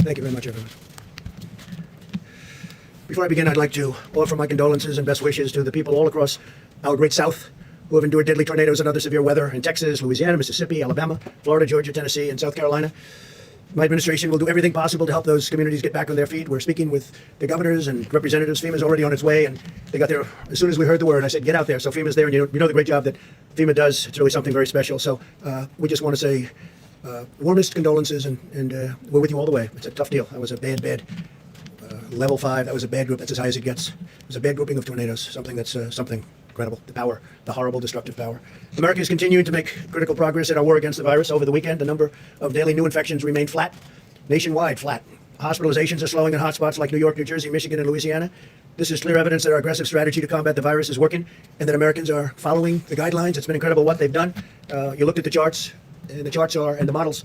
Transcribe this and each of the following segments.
Thank you very much, everyone. Before I begin, I'd like to offer my condolences and best wishes to the people all across our great South who have endured deadly tornadoes and other severe weather in Texas, Louisiana, Mississippi, Alabama, Florida, Georgia, Tennessee, and South Carolina. My administration will do everything possible to help those communities get back on their feet. We're speaking with the governors and representatives. FEMA's already on its way, and they got there as soon as we heard the word. I said, get out there. So FEMA's there, and you know the great job that FEMA does. It's really something very special. So we just want to say warmest condolences, and we're with you all the way. It's a tough deal. That was a bad level 5. That was a bad group. That's as high as it gets. It was a bad grouping of tornadoes. Something that's something incredible. The power, the horrible, destructive power. America is continuing to make critical progress in our war against the virus. Over the weekend, the number of daily new infections remained flat. Nationwide, flat. Hospitalizations are slowing in hotspots like New York, New Jersey, Michigan, and Louisiana. This is clear evidence that our aggressive strategy to combat the virus is working and that Americans are following the guidelines. It's been incredible what they've done. You looked at the charts, and the charts are, and the models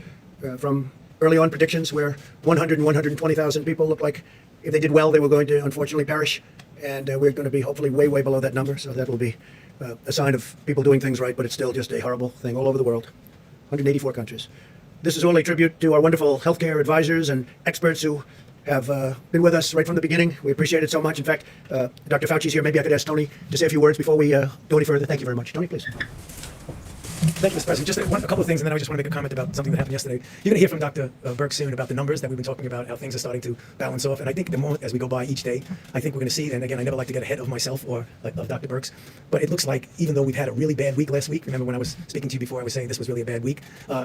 from early on predictions where 100 and 120,000 people look like if they did well, they were going to unfortunately perish. And we're going to be hopefully way, way below that number. So that will be a sign of people doing things right, but it's still just a horrible thing all over the world. 184 countries. This is all a tribute to our wonderful healthcare advisors and experts who have been with us right from the beginning. We appreciate it so much. In fact, Dr. Fauci's here. Maybe I could ask Tony to say a few words before we go any further. Thank you very much. Tony, please. Thank you, Mr. President. Just a couple of things, and then I just want to make a comment about something that happened yesterday. You're going to hear from Dr. Burke soon about the numbers that we've been talking about, how things are starting to balance off. And I think the more as we go by each day, I think we're going to see, and again, I never like to get ahead of myself or of Dr. Burke's, but it looks like even though we've had a really bad week last week, remember when I was speaking to you before, I was saying this was really a bad week,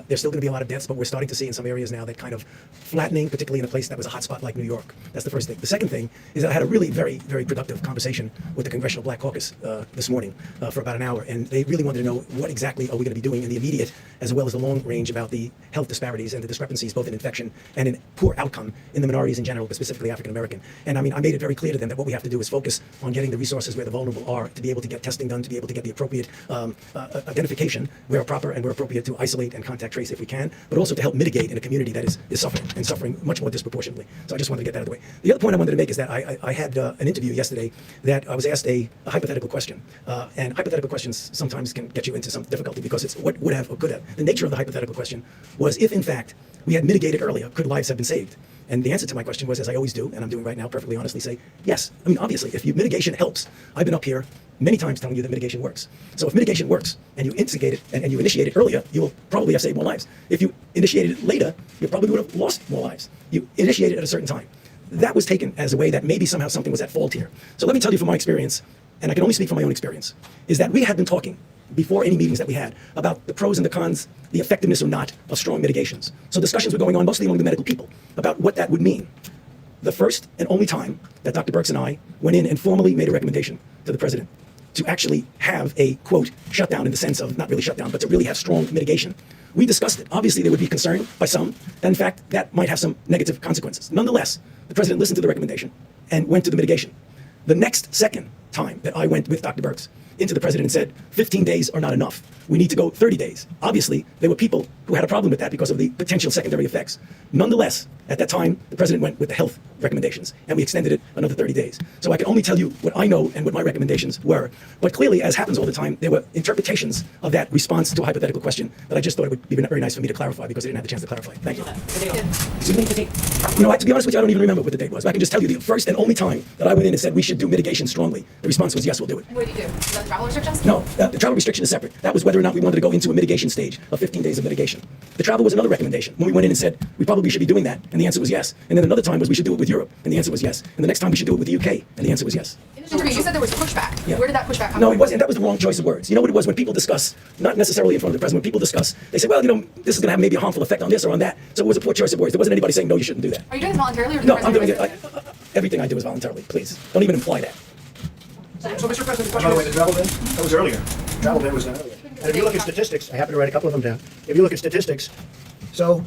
there's still going to be a lot of deaths, but we're starting to see in some areas now that kind of flattening, particularly in a place that was a hot spot like New York. That's the first thing. The second thing is that I had a really very, very productive conversation with the Congressional Black Caucus this morning for about an hour, and they really wanted to know what exactly are we going to be doing in the immediate as well as the long range about the health disparities and the discrepancies both in infection and in poor outcome in the minorities in general, but specifically African American. And I mean, I made it very clear to them that what we have to do is focus on getting the resources where the vulnerable are to be able to get testing done, to be able to get the appropriate identification where proper and where appropriate to isolate and contact trace if we can, but also to help mitigate in a community that is suffering and suffering much more disproportionately. So I just wanted to get that out of the way. The other point I wanted to make is that I had an interview yesterday that I was asked a hypothetical question. And hypothetical questions sometimes can get you into some difficulty because it's what would have or could have. The nature of the hypothetical question was if, in fact, we had mitigated earlier, could lives have been saved? And the answer to my question was, as I always do, and I'm doing right now perfectly honestly, say yes. I mean, obviously, if mitigation helps, I've been up here many times telling you that mitigation works. So if mitigation works and you instigate it and you initiate it earlier, you will probably have saved more lives. If you initiated it later, you probably would have lost more lives. You initiated it at a certain time. That was taken as a way that maybe somehow something was at fault here. So let me tell you from my experience, and I can only speak from my own experience, is that we had been talking before any meetings that we had about the pros and the cons, the effectiveness or not of strong mitigations. So discussions were going on mostly among the medical people about what that would mean. The first and only time that Dr. Birx and I went in and formally made a recommendation to the president to actually have a, quote, shutdown in the sense of not really shutdown, but to really have strong mitigation. We discussed it. Obviously, there would be concern by some that, in fact, that might have some negative consequences. Nonetheless, the president listened to the recommendation and went to the mitigation. The next second time that I went with Dr. Birx into the president and said, 15 days are not enough. We need to go 30 days. Obviously, there were people who had a problem with that because of the potential secondary effects. Nonetheless, at that time, the president went with the health recommendations, and we extended it another 30 days. So I can only tell you what I know and what my recommendations were. But clearly, as happens all the time, there were interpretations of that response to a hypothetical question that I just thought it would be very nice for me to clarify because I didn't have the chance to clarify. Thank you. Excuse me? You know, to be honest with you, I don't even remember what the date was. But I can just tell you the first and only time that I went in and said we should do mitigation strongly, the response was yes, we'll do it. What did you do? Was that the travel restrictions? No, the travel restriction is separate. That was whether or not we wanted to go into a mitigation stage of 15 days of mitigation. The travel was another recommendation. When we went in and said we probably should be doing that, and the answer was yes. And then another time was we should do it with Europe, and the answer was yes. And the next time we should do it with the UK, and the answer was yes. In this interview, you said there was pushback. Yeah. Where did that pushback come from? No, it wasn't. That was the wrong choice of words. You know what it was when people discuss, not necessarily in front of the president, when people discuss, they say, well, you know, this is going to have maybe a harmful effect on this or on that. So it was a poor choice of words. There wasn't anybody saying, no, you shouldn't do that. Are you doing this voluntarily? Or No, I'm doing it. Everything I do is voluntarily. Please, don't even imply that. So, Mr. President, by the way, the travel ban, that was earlier. Travel ban was done earlier. And if you look at statistics, I happen to write a couple of them down. If you look at statistics, so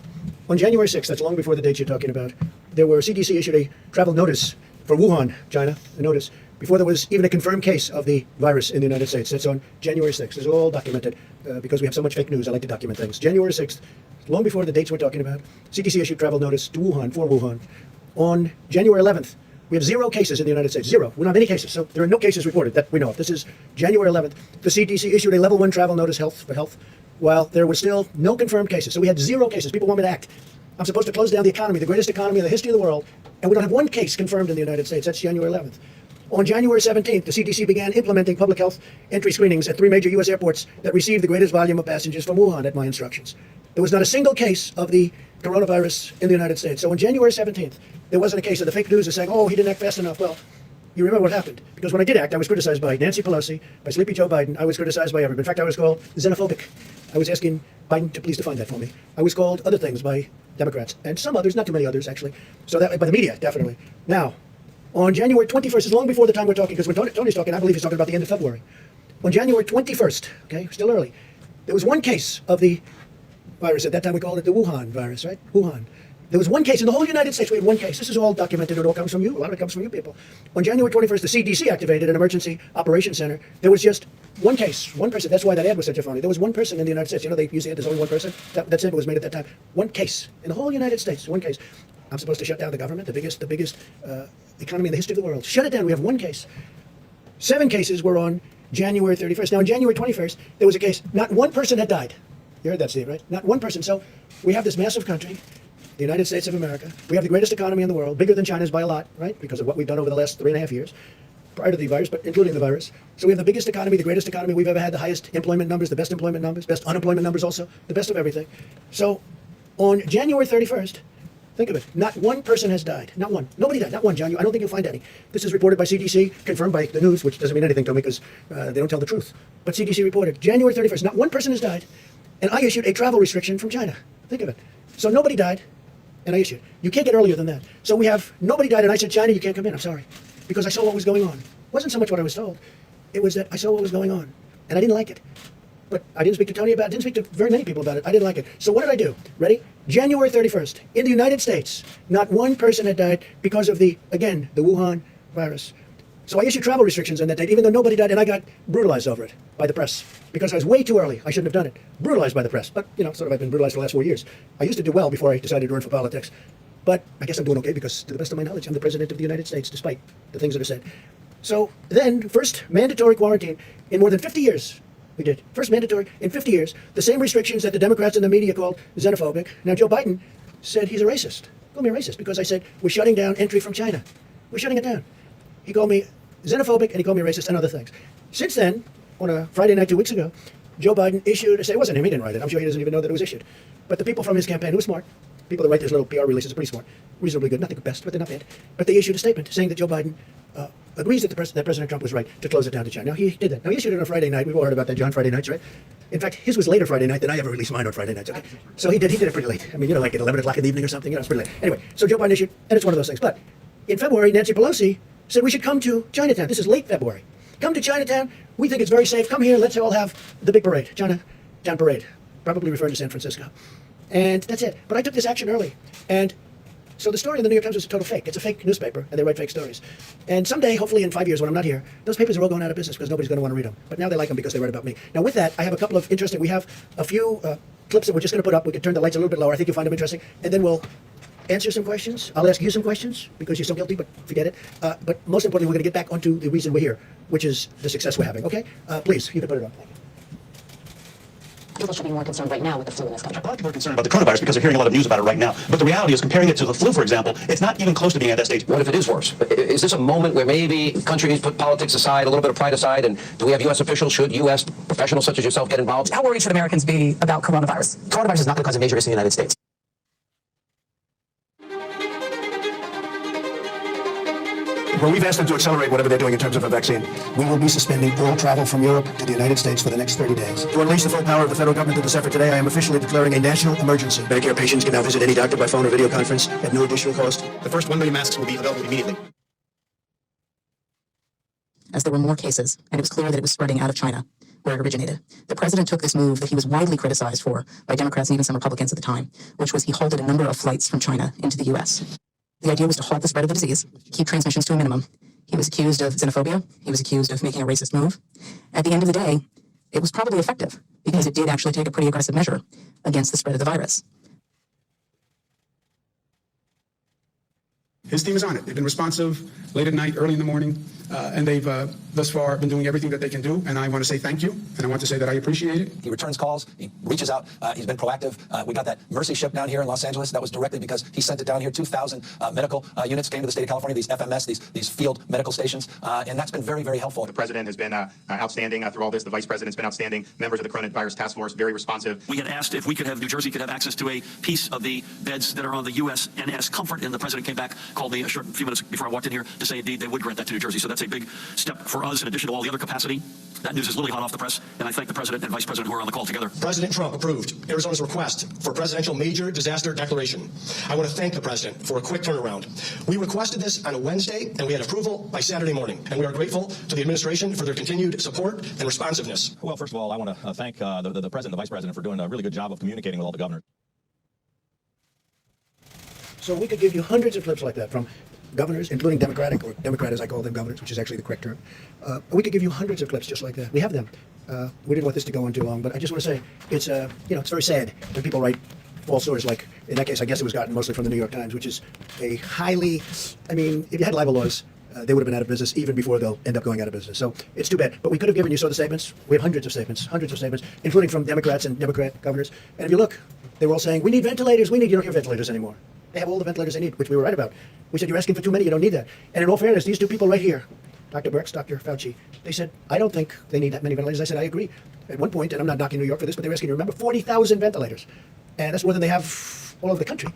on January 6th, that's long before the dates you're talking about, there were CDC issued a travel notice for Wuhan, China, a notice, before there was even a confirmed case of the virus in the United States. That's on January 6th. It's all documented because we have so much fake news. I like to document things. January 6th, long before the dates we're talking about, CDC issued travel notice to Wuhan, for Wuhan. On January 11th, we have 0 cases in the United States. 0. We don't have any cases. So there are no cases reported that we know of. This is January 11th. The CDC issued a level 1 travel notice for health, while there was still no confirmed cases. So we had 0 cases. People want me to act. I'm supposed to close down the economy, the greatest economy in the history of the world, and we don't have one case confirmed in the United States. That's January 11th. On January 17th, the CDC began implementing public health entry screenings at 3 major U.S. airports that received the greatest volume of passengers from Wuhan at my instructions. There was not a single case of the coronavirus in the United States. So on January 17th, there wasn't a case of the fake news of saying, oh, he didn't act fast enough. Well, you remember what happened. Because when I did act, I was criticized by Nancy Pelosi, by Sleepy Joe Biden. I was criticized by everybody. In fact, I was called xenophobic. I was asking Biden to please define that for me. I was called other things by Democrats, and some others, not too many others, actually. So that, by the media, definitely. Now, on January 21st, is long before the time we're talking, because when Tony's talking, I believe he's talking about the end of February. On January 21st, okay, still early, there was one case of the virus. At that time, we called it the Wuhan virus, right? Wuhan. There was one case in the whole United States. We had one case. This is all documented. It all comes from you. A lot of it comes from you people. On January 21st, the CDC activated an emergency operations center. There was just one case, one person. That's why that ad was such a phony. There was one person in the United States. You know, they usually had there's only one person. That statement was made at that time. One case in the whole United States. One case. I'm supposed to shut down the government, the biggest economy in the history of the world. Shut it down. We have one case. 7 cases were on January 31st. Now, on January 21st, there was a case. Not one person had died. You heard that, Steve, right? Not one person. So we have this massive country, the United States of America. We have the greatest economy in the world, bigger than China's by a lot, right? Because of what we've done over the last 3.5 years, prior to the virus, but including the virus. So we have the biggest economy, the greatest economy we've ever had, the highest employment numbers, the best employment numbers, best unemployment numbers also, the best of everything. So on January 31st, think of it, not one person has died. Not one. Nobody died. Not one, John. I don't think you'll find any. This is reported by CDC, confirmed by the news, which doesn't mean anything to me because they don't tell the truth. But CDC reported, January 31st, not one person has died. And I issued a travel restriction from China. Think of it. So nobody died, and I issued. You can't get earlier than that. So we have nobody died, and I said, China, you can't come in. I'm sorry. Because I saw what was going on. It wasn't so much what I was told. It was that I saw what was going on, and I didn't like it. But I didn't speak to Tony about it. I didn't speak to very many people about it. I didn't like it. So what did I do? Ready? January 31st, in the United States, not one person had died because of the Wuhan virus. So I issued travel restrictions on that date, even though nobody died, and I got brutalized over it by the press because I was way too early. I shouldn't have done it. Brutalized by the press. But, sort of I've been brutalized for the last 4 years. I used to do well before I decided to run for politics. But I guess I'm doing okay because, to the best of my knowledge, I'm the president of the United States, despite the things that are said. So then, first mandatory quarantine in more than 50 years. We did. First mandatory in 50 years. The same restrictions that the Democrats and the media called xenophobic. Now, Joe Biden said he's a racist. He called me a racist because I said, we're shutting down entry from China. We're shutting it down. He called me xenophobic and he called me racist and other things. Since then, on a Friday night 2 weeks ago, Joe Biden issued a statement. It wasn't him. He didn't write it. I'm sure he doesn't even know that it was issued. But the people from his campaign, who are smart, people that write these little PR releases are pretty smart, reasonably good, nothing best, but they're not bad. But they issued a statement saying that Joe Biden agrees that President Trump was right to close it down to China. Now, he did that. Now, he issued it on Friday night. We've all heard about that, John, Friday nights, right? In fact, his was later Friday night than I ever released mine on Friday nights, okay? So he did it pretty late. I mean, like at 11 o'clock in the evening or something. It's pretty late. Anyway, so Joe Biden issued, and it's one of those things. But in February, Nancy Pelosi said we should come to Chinatown. This is late February. Come to Chinatown. We think it's very safe. Come here. Let's all have the big parade, Chinatown parade, probably referring to San Francisco. And that's it. But I took this action early. And so the story in the New York Times was a total fake. It's a fake newspaper, and they write fake stories. And someday, hopefully in 5 years when I'm not here, those papers are all going out of business because nobody's going to want to read them. But now they like them because they write about me. Now with that, I have a couple of interesting, we have a few clips that we're just going to put up. We can turn the lights a little bit lower. I think you'll find them interesting. And then we'll answer some questions. I'll ask you some questions because you're so guilty, but forget it. But most importantly, we're going to get back onto the reason we're here, which is the success we're having. Okay? Please, you can put it on. Thank you. People should be more concerned right now with the flu in this country. A lot of people are concerned about the coronavirus because they're hearing a lot of news about it right now. But the reality is, comparing it to the flu, for example, it's not even close to being at that stage. What if it is worse? Is this a moment where maybe countries put politics aside, a little bit of pride aside, and do we have U.S. officials, should U.S. professionals such as yourself get involved? How worried should Americans be about coronavirus? Coronavirus is not going to cause a major issue in the United States. Well, we've asked them to accelerate whatever they're doing in terms of a vaccine. We will be suspending all travel from Europe to the United States for the next 30 days. To unleash the full power of the federal government in this effort today, I am officially declaring a national emergency. Medicare patients can now visit any doctor by phone or video conference at no additional cost. The first 1 million masks will be available immediately. As there were more cases, and it was clear that it was spreading out of China, where it originated, the president took this move that he was widely criticized for by Democrats and even some Republicans at the time, which was he halted a number of flights from China into the U.S. The idea was to halt the spread of the disease, keep transmissions to a minimum. He was accused of xenophobia. He was accused of making a racist move. At the end of the day, it was probably effective because it did actually take a pretty aggressive measure against the spread of the virus. His team is on it. They've been responsive late at night, early in the morning, and they've thus far been doing everything that they can do. And I want to say thank you, and I want to say that I appreciate it. He returns calls. He reaches out. He's been proactive. We got that Mercy ship down here in Los Angeles. That was directly because he sent it down here. 2,000 medical units came to the state of California, these FMS, these field medical stations, and that's been very, very helpful. The president has been outstanding through all this. The vice president's been outstanding. Members of the coronavirus task force, very responsive. We had asked if we could have, New Jersey could have access to a piece of the beds that are on the USNS Comfort, and the president came back, called me a few minutes before I walked in here to say indeed they would grant that to New Jersey. So that's a big step for us in addition to all the other capacity. That news is literally hot off the press, and I thank the president and vice president who are on the call together. President Trump approved Arizona's request for a presidential major disaster declaration. I want to thank the president for a quick turnaround. We requested this on a Wednesday, and we had approval by Saturday morning. And we are grateful to the administration for their continued support and responsiveness. Well, first of all, I want to thank the president and the vice president for doing a really good job of communicating with all the governors. So we could give you hundreds of clips like that from governors, including Democratic, or Democrat as I call them, governors, which is actually the correct term. We could give you hundreds of clips just like that. We have them. We didn't want this to go on too long, but I just want to say it's it's very sad when people write false stories. Like in that case, I guess it was gotten mostly from the New York Times, which is a highly, if you had libel laws, they would have been out of business even before they'll end up going out of business. So it's too bad. But we could have given you the statements. We have hundreds of statements, including from Democrats and Democrat governors. And if you look, they were all saying, we need ventilators. You don't hear ventilators anymore. They have all the ventilators they need, which we were right about. We said, you're asking for too many, you don't need that. And in all fairness, these two people right here, Dr. Birx, Dr. Fauci, they said, I don't think they need that many ventilators. I said, I agree. At one point, and I'm not knocking New York for this, but they were asking, remember, 40,000 ventilators. And that's more than they have all over the country.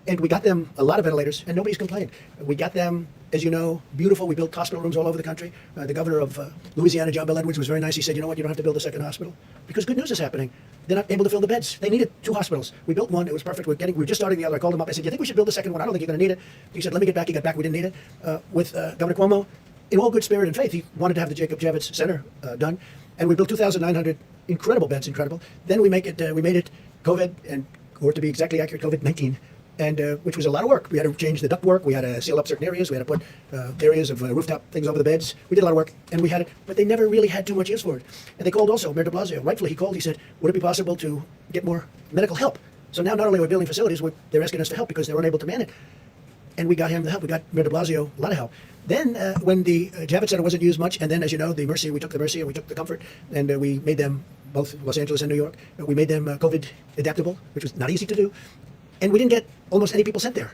And we got them a lot of ventilators, and nobody's complained. We got them, as you know, beautiful. We built hospital rooms all over the country. The governor of Louisiana, John Bel Edwards, was very nice. He said, you know what, you don't have to build a second hospital. Because good news is happening. They're not able to fill the beds. They needed 2 hospitals. We built one. It was perfect. We were just starting the other. I called him up. I said, you think we should build a second one? I don't think you're going to need it. He said, let me get back. He got back. We didn't need it. With Governor Cuomo, in all good spirit and faith, he wanted to have the Jacob Javits Center done. And we built 2,900 incredible beds, incredible. Then we made it COVID, or to be exactly accurate, COVID-19. And which was a lot of work. We had to change the ductwork. We had to seal up certain areas. We had to put areas of rooftop things over the beds. We did a lot of work, and we had it, but they never really had too much use for it. And they called also, Mayor de Blasio, rightfully he called, he said, would it be possible to get more medical help? So now not only are we building facilities, they're asking us to help because they're unable to man it. And we got him the help. We got Mayor de Blasio a lot of help. Then when the Javits Center wasn't used much, and then as you know, the Mercy, we took the Mercy and we took the Comfort, and we made them, both Los Angeles and New York, we made them COVID adaptable, which was not easy to do. And we didn't get almost any people sent there.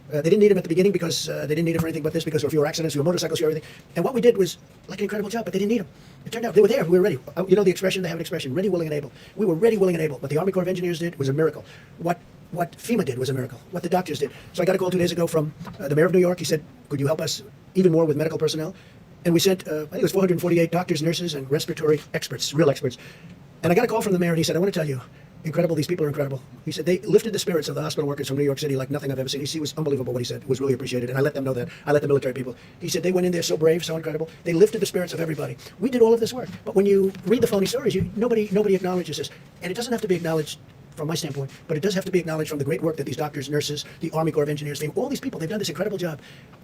They didn't need them at the beginning because they didn't need them for anything but this, because there were fewer accidents, fewer motorcycles, fewer everything. And what we did was like an incredible job, but they didn't need them. It turned out they were there. We were ready. You know the expression, they have an expression, ready, willing, and able. We were ready, willing, and able. What the Army Corps of Engineers did was a miracle. What FEMA did was a miracle. What the doctors did. So I got a call 2 days ago from the mayor of New York. He said, could you help us even more with medical personnel? And we sent, I think it was 448 doctors, nurses, and respiratory experts, real experts. And I got a call from the mayor, and he said, I want to tell you, incredible, these people are incredible. He said they lifted the spirits of the hospital workers from New York City like nothing I've ever seen. He was unbelievable what he said. It was really appreciated, and I let them know that. I let the military people. He said they went in there so brave, so incredible. They lifted the spirits of everybody. We did all of this work, but when you read the phony stories, nobody acknowledges this. And it doesn't have to be acknowledged from my standpoint, but it does have to be acknowledged from the great work that these doctors, nurses, the Army Corps of Engineers, FEMA, all these people, they've done this incredible job.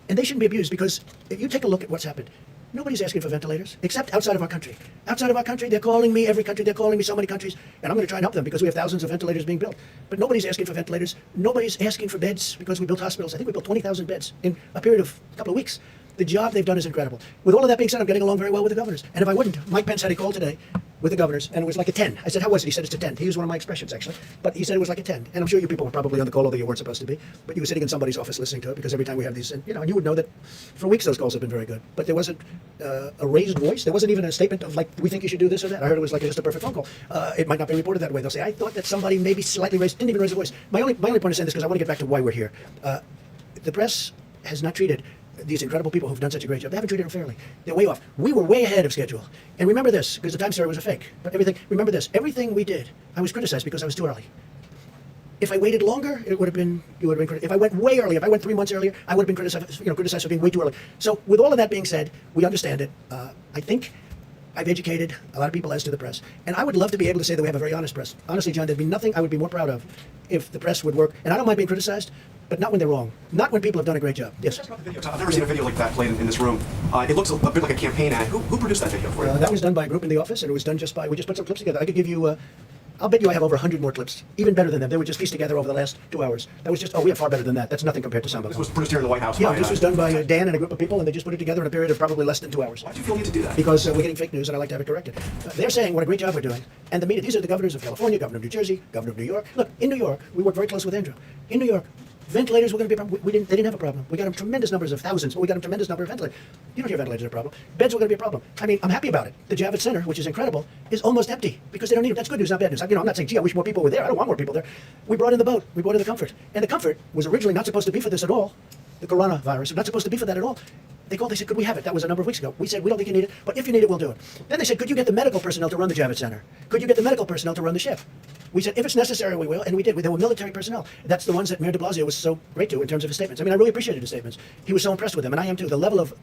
And they shouldn't be abused, because if you take a look at what's happened, nobody's asking for ventilators, except outside of our country. Outside of our country, they're calling me, every country, they're calling me, so many countries, and I'm going to try and help them because we have thousands of ventilators being built. But nobody's asking for ventilators. Nobody's asking for beds because we built hospitals. I think we built 20,000 beds in a period of a couple of weeks. The job they've done is incredible. With all of that being said, I'm getting along very well with the governors. And if I wouldn't, Mike Pence had a call today with the governors, and it was like a 10. I said, how was it? He said, it's a 10. He used one of my expressions, actually. But he said it was like a 10. And I'm sure you people were probably on the call, although you weren't supposed to be. But you were sitting in somebody's office listening to it, because every time we have these, and you would know that for weeks those calls have been very good. But there wasn't a raised voice. There wasn't even a statement of, like, we think you should do this or that. I heard it was like just a perfect phone call. It might not be reported that way. They'll say, I thought that somebody maybe slightly raised, didn't even raise a voice. My only point is saying this because I want to get back to why we're here. The press has not treated these incredible people who've done such a great job. They haven't treated them fairly. They're way off. We were way ahead of schedule. And remember this, because the Times story was a fake. But remember this, everything we did, I was criticized because I was too early. If I waited longer, you would have been criticized. If I went way earlier, if I went 3 months earlier, I would have been criticized for being way too early. So with all of that being said, we understand it. I think I've educated a lot of people as to the press. And I would love to be able to say that we have a very honest press. Honestly, John, there'd be nothing I would be more proud of if the press would work. And I don't mind being criticized, but not when they're wrong. Not when people have done a great job. Yes? I've never seen a video like that played in this room. It looks a bit like a campaign ad. Who produced that video for you? That was done by a group in the office, and it was done just by, we just put some clips together. I could give you I'll bet you I have over 100 more clips, even better than them. They were just pieced together over the last 2 hours. That was just, we have far better than that. That's nothing compared to some of This them. was produced here in the White House. Yeah, by, this was done by Dan and a group of people, and they just put it together in a period of probably less than 2 hours. Why do you feel the need to do that? Because we're getting fake news, and I like to have it corrected. They're saying what a great job we're doing. And the media, these are the governors of California, governor of New Jersey, governor of New York. Look, in New York, we work very close with Andrew. In New York, ventilators were going to be a problem. They didn't have a problem. We got them tremendous numbers of thousands, but we got them tremendous number of ventilators. You don't hear ventilators are a problem. Beds were going to be a problem. I mean, I'm happy about it. The Javits Center, which is incredible, is almost empty because they don't need them. That's good news, not bad news. I'm not saying, gee, I wish more people were there. I don't want more people there. We brought in the boat. We brought in the Comfort. And the Comfort was originally not supposed to be for this at all. The coronavirus was not supposed to be for that at all. They said, could we have it? That was a number of weeks ago. We said, we don't think you need it, but if you need it, we'll do it. Then they said, could you get the medical personnel to run the Javits Center? Could you get the medical personnel to run the ship? We said, if it's necessary, we will, and we did. There were military personnel. That's the ones that Mayor de Blasio was so great to in terms of his statements. I mean, I really appreciated his statements. He was so impressed with them, and I am too. The level of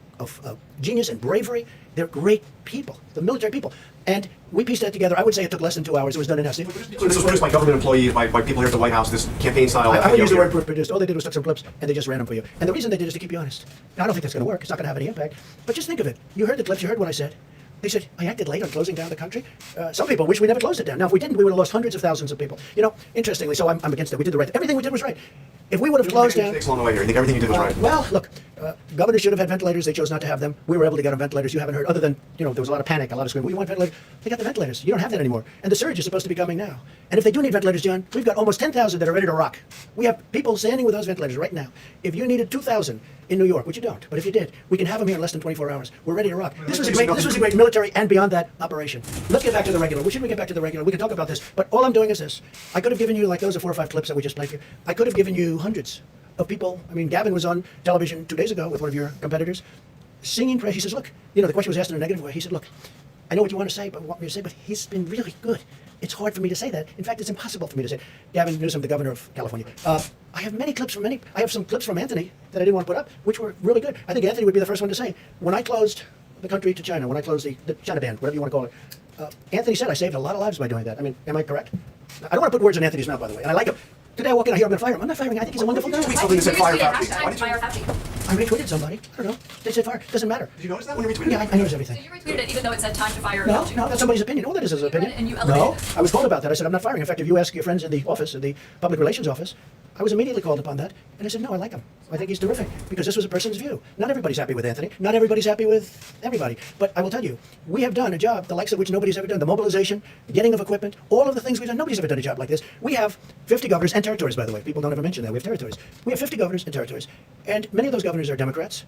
genius and bravery, they're great people, the military people. And we pieced that together. I would say it took less than 2 hours. It was done in house. So this was produced by government employees, by people here at the White House, this campaign style. I would use the word produced. All they did was took some clips and they just ran them for you. And the reason they did is to keep you honest. Now, I don't think that's going to work. It's not going to have any impact. But just think of it. You heard the clips. You heard what I said. They said, I acted late on closing down the country. Some people wish we never closed it down. Now, if we didn't, we would have lost hundreds of thousands of people. You know, interestingly, so I'm against it. We did the right thing. Everything we did was right. If we would have closed down... Mistakes along the way here. You think everything you did was right? Well, look, governors should have had ventilators. They chose not to have them. We were able to get on ventilators. You haven't heard, other than, there was a lot of panic, a lot of screaming. We want ventilators. They got the ventilators. You don't have that anymore. And the surge is supposed to be coming now. And if they do need ventilators, John, we've got almost 10,000 that are ready to rock. We have people standing with those ventilators right now. If you needed 2,000 in New York, which you don't, but if you did, we can have them here in less than 24 hours. We're ready to rock. This was a great military and beyond that operation. Let's get back to the regular. Should we get back to the regular? We can talk about this, but all I'm doing is this. I could have given you, like those are 4 or 5 clips that we just played here. I could have given you hundreds of people. I mean, Gavin was on television 2 days ago with one of your competitors, singing praise. He says, look, the question was asked in a negative way. He said, look, I know what you want to say, but he's been really good. It's hard for me to say that. In fact, it's impossible for me to say. Gavin Newsom, the governor of California. I have many clips from I have some clips from Anthony that I didn't want to put up, which were really good. I think Anthony would be the first one to say, when I closed the country to China, when I closed the China ban, whatever you want to call it, Anthony said I saved a lot of lives by doing that. I mean, am I correct? I don't want to put words in Anthony's mouth, by the way, and I like him. Today I walk in, I hear I'm going to fire him. I'm not firing him. I think he's a wonderful guy. Tweet something that said fire Fauci. Hashtag Why did you? fire Fauci. I retweeted somebody. I don't know. They said fire. Doesn't matter. Did you notice that when you retweeted? Yeah, I notice everything. So you retweeted it even though it said time to fire No, Fauci. no, that's somebody's opinion. All that is an opinion. And you No, elevated it. I was told about that. I said, I'm not firing. In fact, if you ask your friends in the office, in the public relations office, I was immediately called upon that. And I said, no, I like him. I think he's terrific. Because this was a person's view. Not everybody's happy with Anthony. Not everybody's happy with everybody. But I will tell you, we have done a job, the likes of which nobody's ever done. The mobilization, getting of equipment, all of the things we've done. Nobody's ever done a job like this. We have 50 governors and territories, by the way. People don't ever mention that. We have territories. We have 50 governors and territories. And many of those governors are Democrats.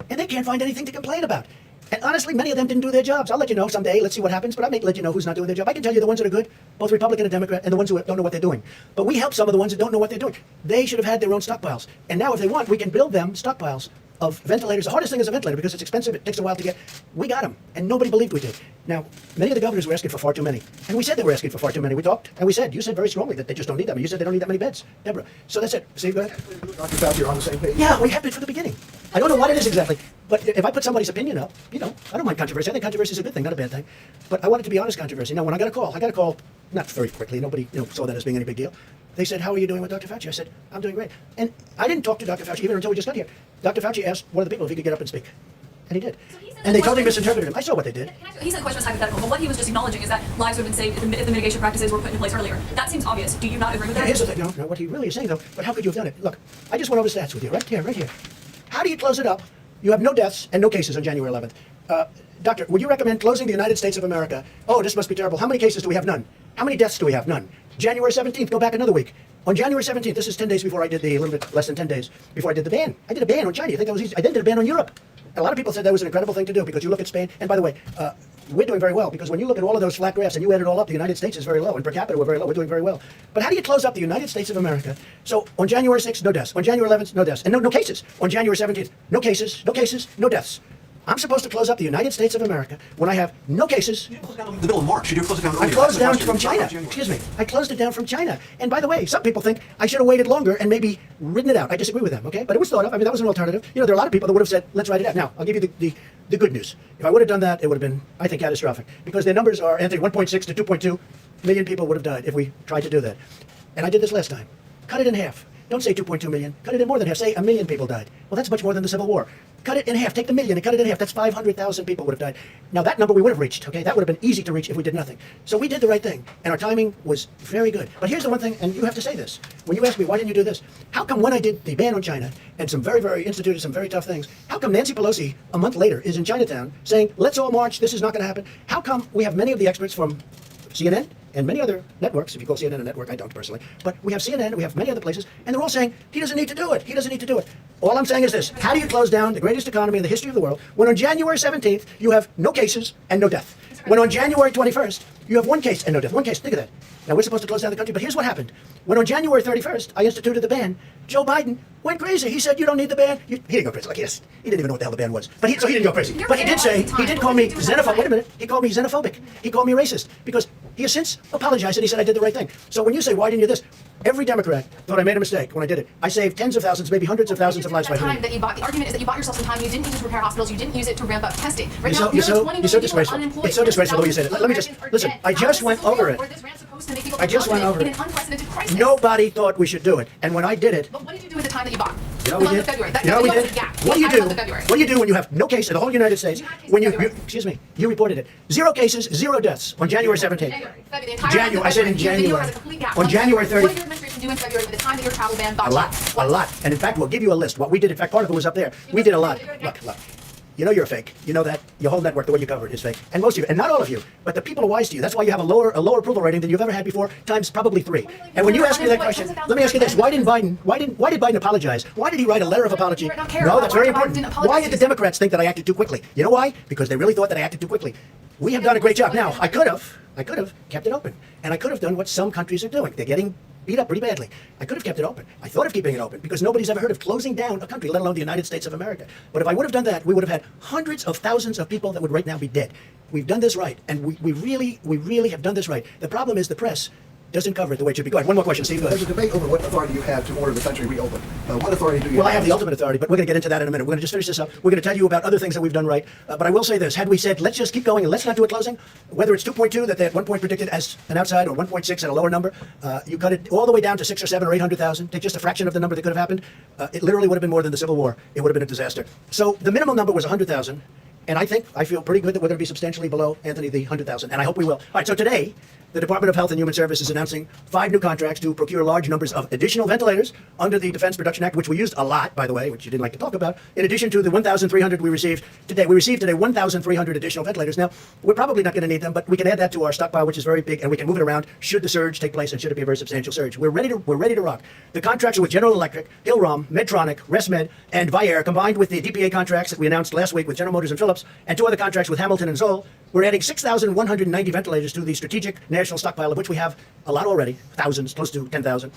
And they can't find anything to complain about. And honestly, many of them didn't do their jobs. I'll let you know someday. Let's see what happens. But I may let you know who's not doing their job. I can tell you the ones that are good, both Republican and Democrat, and the ones who don't know what they're doing. But we help some of the ones that don't know what they're doing. They should have had their own stockpiles. And now if they want, we can build them stockpiles of ventilators. The hardest thing is a ventilator because it's expensive. It takes a while to get. We got them. And nobody believed we did. Now, many of the governors were asking for far too many. And we said they were asking for far too many. We talked. And we said, you said very strongly that they just don't need that many. You said they don't need that many beds, Deborah. So that's it. Steve, go ahead. Dr. Fauci, you're on the same page. Yeah, we have been from the beginning. I don't know what it is exactly, but if I put somebody's opinion up, I don't mind controversy. I think controversy is a good thing, not a bad thing. But I want it to be honest controversy. Now, when I got a call not very quickly. Nobody saw that as being any big deal. They said, how are you doing with Dr. Fauci? I said, I'm doing great. And I didn't talk to Dr. Fauci even until we just got here. Dr. Fauci asked one of the people if he could get up and speak. And he did. And they totally misinterpreted him. I saw what they did. He said the question was hypothetical, but what he was just acknowledging is that lives would have been saved if the mitigation practices were put into place earlier. That seems obvious. Do you not agree with that? Here's the thing. No, what he really is saying, though, but how could you have done it? Look, I just went over the stats with you, right here. How do you close it up? You have no deaths and no cases on January 11th. Doctor, would you recommend closing the United States of America? Oh, this must be terrible. How many cases do we have? None. How many deaths do we have? None. January 17th, go back another week. On January 17th, this is 10 days before I did a little bit less than 10 days before I did the ban. I did a ban on China. You think that was easy? I then did a ban on Europe. And a lot of people said that was an incredible thing to do because you look at Spain, and by the way, we're doing very well because when you look at all of those flat graphs and you add it all up, the United States is very low, and per capita we're very low. We're doing very well. But how do you close up the United States of America? So on January 6th, no deaths. On January 11th, no deaths. And no cases. On January 17th, no cases, no deaths. I'm supposed to close up the United States of America when I have no cases. You closed down the middle of March. You did close it down earlier. I closed That's down the from question. China. Excuse me. I closed it down from China. And by the way, some people think I should have waited longer and maybe ridden it out. I disagree with them, okay? But it was thought of. I mean, that was an alternative. There are a lot of people that would have said, let's write it out. Now, I'll give you the good news. If I would have done that, it would have been, I think, catastrophic. Because their numbers are, Anthony, 1.6 to 2.2 million people would have died if we tried to do that. And I did this last time. Cut it in half. Don't say 2.2 million. Cut it in more than half. Say 1 million people died. Well, that's much more than the Civil War. Cut it in half. Take the million and cut it in half. That's 500,000 people would have died. Now, that number we would have reached, okay? That would have been easy to reach if we did nothing. So we did the right thing, and our timing was very good. But here's the one thing, and you have to say this. When you ask me, why didn't you do this? How come when I did the ban on China and some instituted some very tough things, how come Nancy Pelosi, a month later, is in Chinatown saying, let's all march, this is not going to happen? How come we have many of the experts from CNN and many other networks, if you call CNN a network, I don't personally, but we have CNN, we have many other places, and they're all saying, he doesn't need to do it, he doesn't need to do it. All I'm saying is this, how do you close down the greatest economy in the history of the world when on January 17th, you have no cases and no death? When on January 21st, you have one case and no death. One case, think of that. Now, we're supposed to close down the country, but here's what happened. When on January 31st, I instituted the ban, Joe Biden went crazy. He said, you don't need the ban. He didn't go crazy. Like, yes, he didn't even know what the hell the ban was. So he didn't go crazy. But he did say, he did call me xenophobic. Wait a minute. He called me xenophobic. He called me racist because he has since apologized and he said I did the right thing. So when you say, why didn't you do this? Every Democrat thought I made a mistake when I did it. I saved tens of thousands, maybe hundreds of thousands of lives by doing it. The argument is that you bought yourself some time. You didn't use it to repair hospitals. You didn't use it to ramp up testing. Right now, You're so disgraceful. It's so disgraceful the way you said it. Let me just, listen, I just went over it. I just went over it. Nobody thought we should do it. And when I did it, but what did you do with the time that you bought? you know what we did? You know what we did? What do you do? What do you do when you have no case in the whole United States? When you excuse me, you reported it. 0 cases, 0 deaths on January 17th. January, I said in January. On January 30th. What did your administration do in February with the time that your travel ban got a lot. And in fact, we'll give you a list. What we did, in fact, part of it was up there. We did a lot. Look. You know you're fake. You know that. Your whole network, the way you cover it, is fake. And most of you, and not all of you, but the people are wise to you. That's why you have a lower approval rating than you've ever had before, times probably 3. And when you ask me that question, let me ask you this. Why did Biden apologize? Why did he write a letter of apology? No, that's very important. Why did the Democrats think that I acted too quickly? You know why? Because they really thought that I acted too quickly. We have done a great job. Now, I could have kept it open. And I could have done what some countries are doing. They're getting beat up pretty badly. I could have kept it open. I thought of keeping it open because nobody's ever heard of closing down a country, let alone the United States of America. But if I would have done that, we would have had hundreds of thousands of people that would right now be dead. We've done this right, and we really have done this right. The problem is the press doesn't cover it the way it should be. Go ahead, one more question, Steve. There's a debate over what authority you have to order the country reopened. What authority do you have? Well, I have the ultimate authority, but we're going to get into that in a minute. We're going to just finish this up. We're going to tell you about other things that we've done right. But I will say this. Had we said, let's just keep going and let's not do a closing, whether it's 2.2 that they at one point predicted as an outside or 1.6 at a lower number, you cut it all the way down to 6 or 7 or 800,000, take just a fraction of the number that could have happened, it literally would have been more than the Civil War. It would have been a disaster. So the minimum number was 100,000. And I feel pretty good that we're going to be substantially below, Anthony, the 100,000. And I hope we will. All right, so today, the Department of Health and Human Services is announcing 5 new contracts to procure large numbers of additional ventilators under the Defense Production Act, which we used a lot, by the way, which you didn't like to talk about, in addition to the 1,300 we received today. We received today 1,300 additional ventilators. Now, we're probably not going to need them, but we can add that to our stockpile, which is very big, and we can move it around should the surge take place and should it be a very substantial surge. We're ready to rock. The contracts are with General Electric, Hillrom, Medtronic, ResMed, and Vyaire, combined with the DPA contracts that we announced last week with General Motors and Philips, and 2 other contracts with Hamilton and Zoll. We're adding 6,190 ventilators to the strategic national stockpile, of which we have a lot already, thousands, close to 10,000.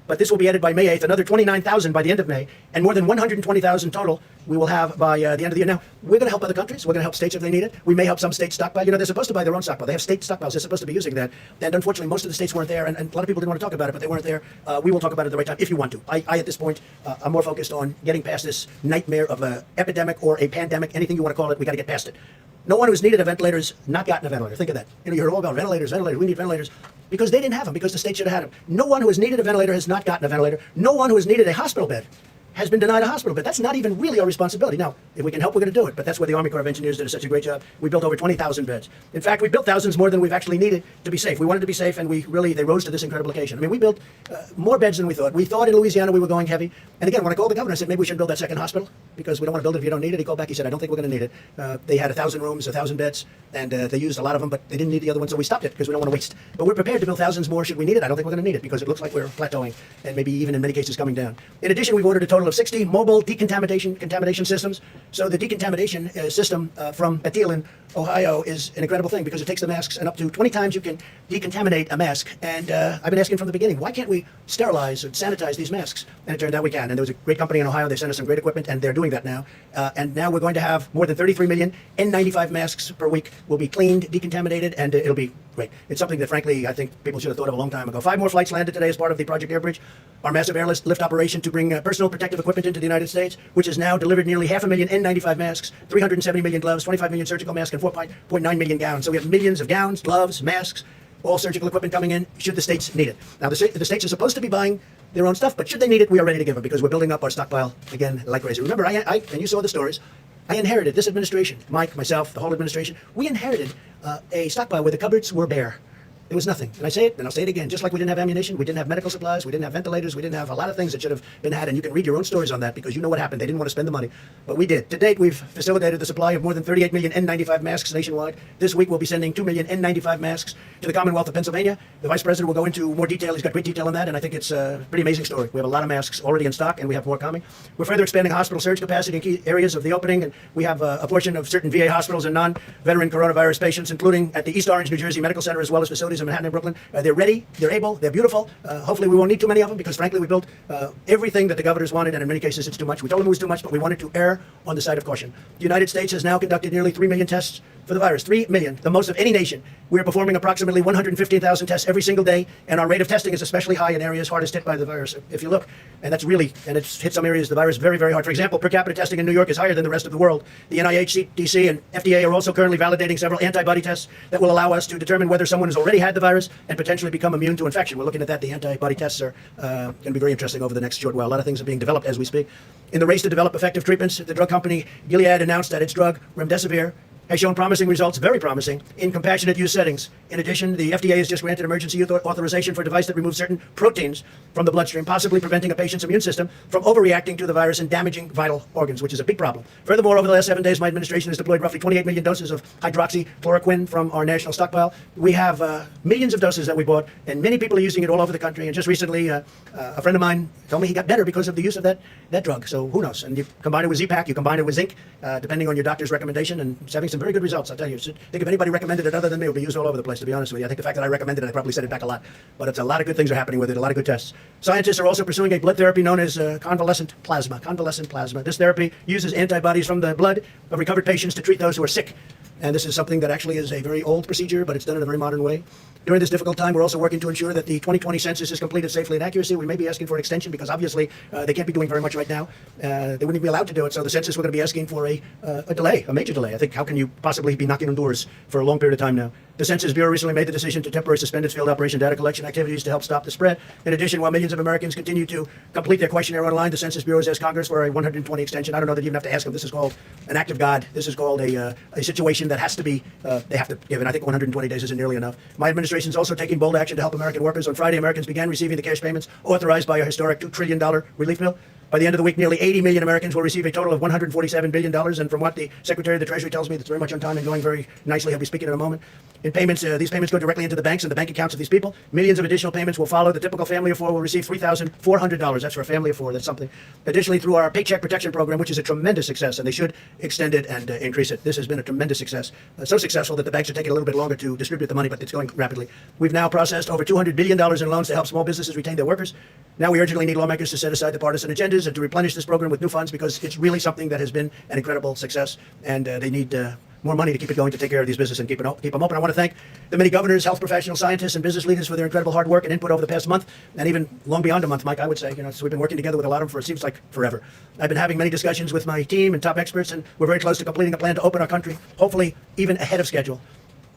But this will be added by May 8th, another 29,000 by the end of May, and more than 120,000 total we will have by the end of the year. Now, we're going to help other countries. We're going to help states if they need it. We may help some states stockpile. You know, they're supposed to buy their own stockpile. They have state stockpiles. They're supposed to be using that. And unfortunately, most of the states weren't there, and a lot of people didn't want to talk about it, but they weren't there. We will talk about it at the right time if you want to. I at this point, I'm more focused on getting past this nightmare of an epidemic or a pandemic, anything you want to call it. We got to get past it. No one who's needed a ventilator has not gotten a ventilator. Think of that. You know, you heard all about ventilators. We need ventilators. Because they didn't have them, because the state should have had them. No one who has needed a ventilator has not gotten a ventilator. No one who has needed a hospital bed has been denied a hospital bed. That's not even really our responsibility. Now, if we can help, we're going to do it. But that's where the Army Corps of Engineers did such a great job. We built over 20,000 beds. In fact, we built thousands more than we've actually needed to be safe. We wanted to be safe, and they rose to this incredible occasion. I mean, we built more beds than we thought. We thought in Louisiana we were going heavy. And again, when I called the governor, I said, maybe we should build that second hospital because we don't want to build it if you don't need it. He called back. He said, I don't think we're going to need it. They had 1,000 rooms, 1,000 beds, and they used a lot of them, but they didn't need the other one, so we stopped it because we don't want to waste. But we're prepared to build thousands more should we need it. I don't think we're going to need it because it looks like we're plateauing and maybe even in many cases coming down. In addition, we've ordered a total of 60 mobile contamination systems. So the decontamination system from Bethel in Ohio is an incredible thing because it takes the masks and up to 20 times you can decontaminate a mask. And I've been asking from the beginning, why can't we sterilize and sanitize these masks? And it turned out we can. And there was a great company in Ohio. They sent us some great equipment, and they're doing that now. And now we're going to have more than 33 million N95 masks per week will be cleaned, decontaminated, and it'll be great. It's something that, frankly, I think people should have thought of a long time ago. 5 more flights landed today as part of the Project Airbridge, our massive airlift operation to bring personal protective equipment into the United States, which has now delivered nearly 500,000 N95 masks, 370 million gloves, 25 million surgical masks, and 4.9 million gowns. So we have millions of gowns, gloves, masks, all surgical equipment coming in, should the states need it. Now, the states are supposed to be buying their own stuff, but should they need it, we are ready to give them because we're building up our stockpile again like crazy. Remember, I and you saw the stories, I inherited this administration, Mike, myself, the whole administration, we inherited a stockpile where the cupboards were bare. There was nothing. And I say it, and I'll say it again. Just like we didn't have ammunition, we didn't have medical supplies, we didn't have ventilators, we didn't have a lot of things that should have been had. And you can read your own stories on that because you know what happened. They didn't want to spend the money. But we did. To date, we've facilitated the supply of more than 38 million N95 masks nationwide. This week, we'll be sending 2 million N95 masks to the Commonwealth of Pennsylvania. The Vice President will go into more detail. He's got great detail on that, and I think it's a pretty amazing story. We have a lot of masks already in stock, and we have more coming. We're further expanding hospital surge capacity in key areas of the opening, and we have a portion of certain VA hospitals and non-veteran coronavirus patients, including at the East Orange, New Jersey Medical Center, as well as facilities in Manhattan and Brooklyn. They're ready, they're able, they're beautiful. Hopefully we won't need too many of them because frankly we built everything that the governors wanted, and in many cases it's too much. We told them it was too much, but we wanted to err on the side of caution. The United States has now conducted nearly 3 million tests for the virus. 3 million, the most of any nation. We are performing approximately 115,000 tests every single day, and our rate of testing is especially high in areas hardest hit by the virus. If you look, and that's really, and it's hit some areas of the virus very, very hard. For example, per capita testing in New York is higher than the rest of the world. The NIH, CDC, and FDA are also currently validating several antibody tests that will allow us to determine whether someone has already had the virus and potentially become immune to infection. We're looking at that. The antibody tests are going to be very interesting over the next short while. A lot of things are being developed as we speak. In the race to develop effective treatments, the drug company Gilead announced that its drug remdesivir has shown promising results, very promising, in compassionate use settings. In addition, the FDA has just granted emergency use authorization for a device that removes certain proteins from the bloodstream, possibly preventing a patient's immune system from overreacting to the virus and damaging vital organs, which is a big problem. Furthermore, over the last 7 days, my administration has deployed roughly 28 million doses of hydroxychloroquine from our national stockpile. We have millions of doses that we bought, and many people are using it all over the country. And just recently, a friend of mine told me he got better because of the use of that drug. So who knows? And you combine it with Z-Pak, you combine it with zinc, depending on your doctor's recommendation, and it's having some very good results, I'll tell you. I think if anybody recommended it other than me, it would be used all over the place, to be honest with you. I think the fact that I recommended it, I probably said it back a lot. But it's a lot of good things are happening with it, a lot of good tests. Scientists are also pursuing a blood therapy known as convalescent plasma. Convalescent plasma. This therapy uses antibodies from the blood of recovered patients to treat those who are sick. And this is something that actually is a very old procedure, but it's done in a very modern way. During this difficult time, we're also working to ensure that the 2020 census is completed safely and accurately. We may be asking for an extension because obviously they can't be doing very much right now. They wouldn't be allowed to do it. So the census, we're going to be asking for a delay, a major delay. I think how can you possibly be knocking on doors for a long period of time now? The Census Bureau recently made the decision to temporarily suspend its field operation data collection activities to help stop the spread. In addition, while millions of Americans continue to complete their questionnaire online, the Census Bureau has asked Congress for a 120 extension. I don't know that you even have to ask them. This is called an act of God. This is called a situation that has to be, they have to give. And I think 120 days isn't nearly enough. My administration is also taking bold action to help American workers. On Friday, Americans began receiving the cash payments authorized by a historic $2 trillion relief bill. By the end of the week, nearly 80 million Americans will receive a total of $147 billion. And from what the Secretary of the Treasury tells me, that's very much on time and going very nicely. He'll be speaking in a moment. In payments, these payments go directly into the banks and the bank accounts of these people. Millions of additional payments will follow. The typical family of four will receive $3,400. That's for a family of four. That's something. Additionally, through our Paycheck Protection Program, which is a tremendous success, and they should extend it and increase it. This has been a tremendous success. So successful that the banks are taking a little bit longer to distribute the money, but it's going rapidly. We've now processed over $200 billion in loans to help small businesses retain their workers. Now we urgently need lawmakers to set aside the partisan agendas and to replenish this program with new funds because it's really something that has been an incredible success, and they need more money to keep it going, to take care of these businesses and keep them open. I want to thank the many governors, health professionals, scientists, and business leaders for their incredible hard work and input over the past month, and even long beyond a month, Mike, I would say. So we've been working together with a lot of them for, it seems like, forever. I've been having many discussions with my team and top experts, and we're very close to completing a plan to open our country, hopefully even ahead of schedule.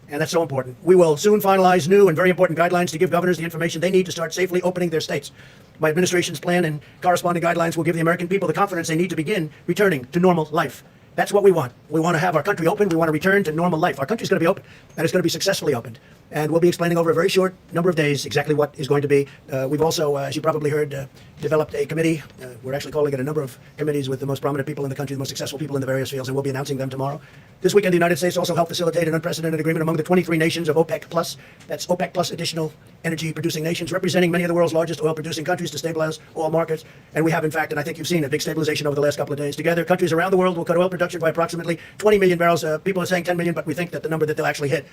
And that's so important. We will soon finalize new and very important guidelines to give governors the information they need to start safely opening their states. My administration's plan and corresponding guidelines will give the American people the confidence they need to begin returning to normal life. That's what we want. We want to have our country open. We want to return to normal life. Our country's going to be open, and it's going to be successfully opened. And we'll be explaining over a very short number of days exactly what is going to be. We've also, as you probably heard, developed a committee. We're actually calling it a number of committees with the most prominent people in the country, the most successful people in the various fields, and we'll be announcing them tomorrow. This weekend, the United States also helped facilitate an unprecedented agreement among the 23 nations of OPEC+. That's OPEC plus additional energy-producing nations, representing many of the world's largest oil-producing countries to stabilize oil markets. And we have, in fact, and I think you've seen a big stabilization over the last couple of days. Together, countries around the world will cut oil production by approximately 20 million barrels. People are saying 10 million, but we think that the number that they'll actually hit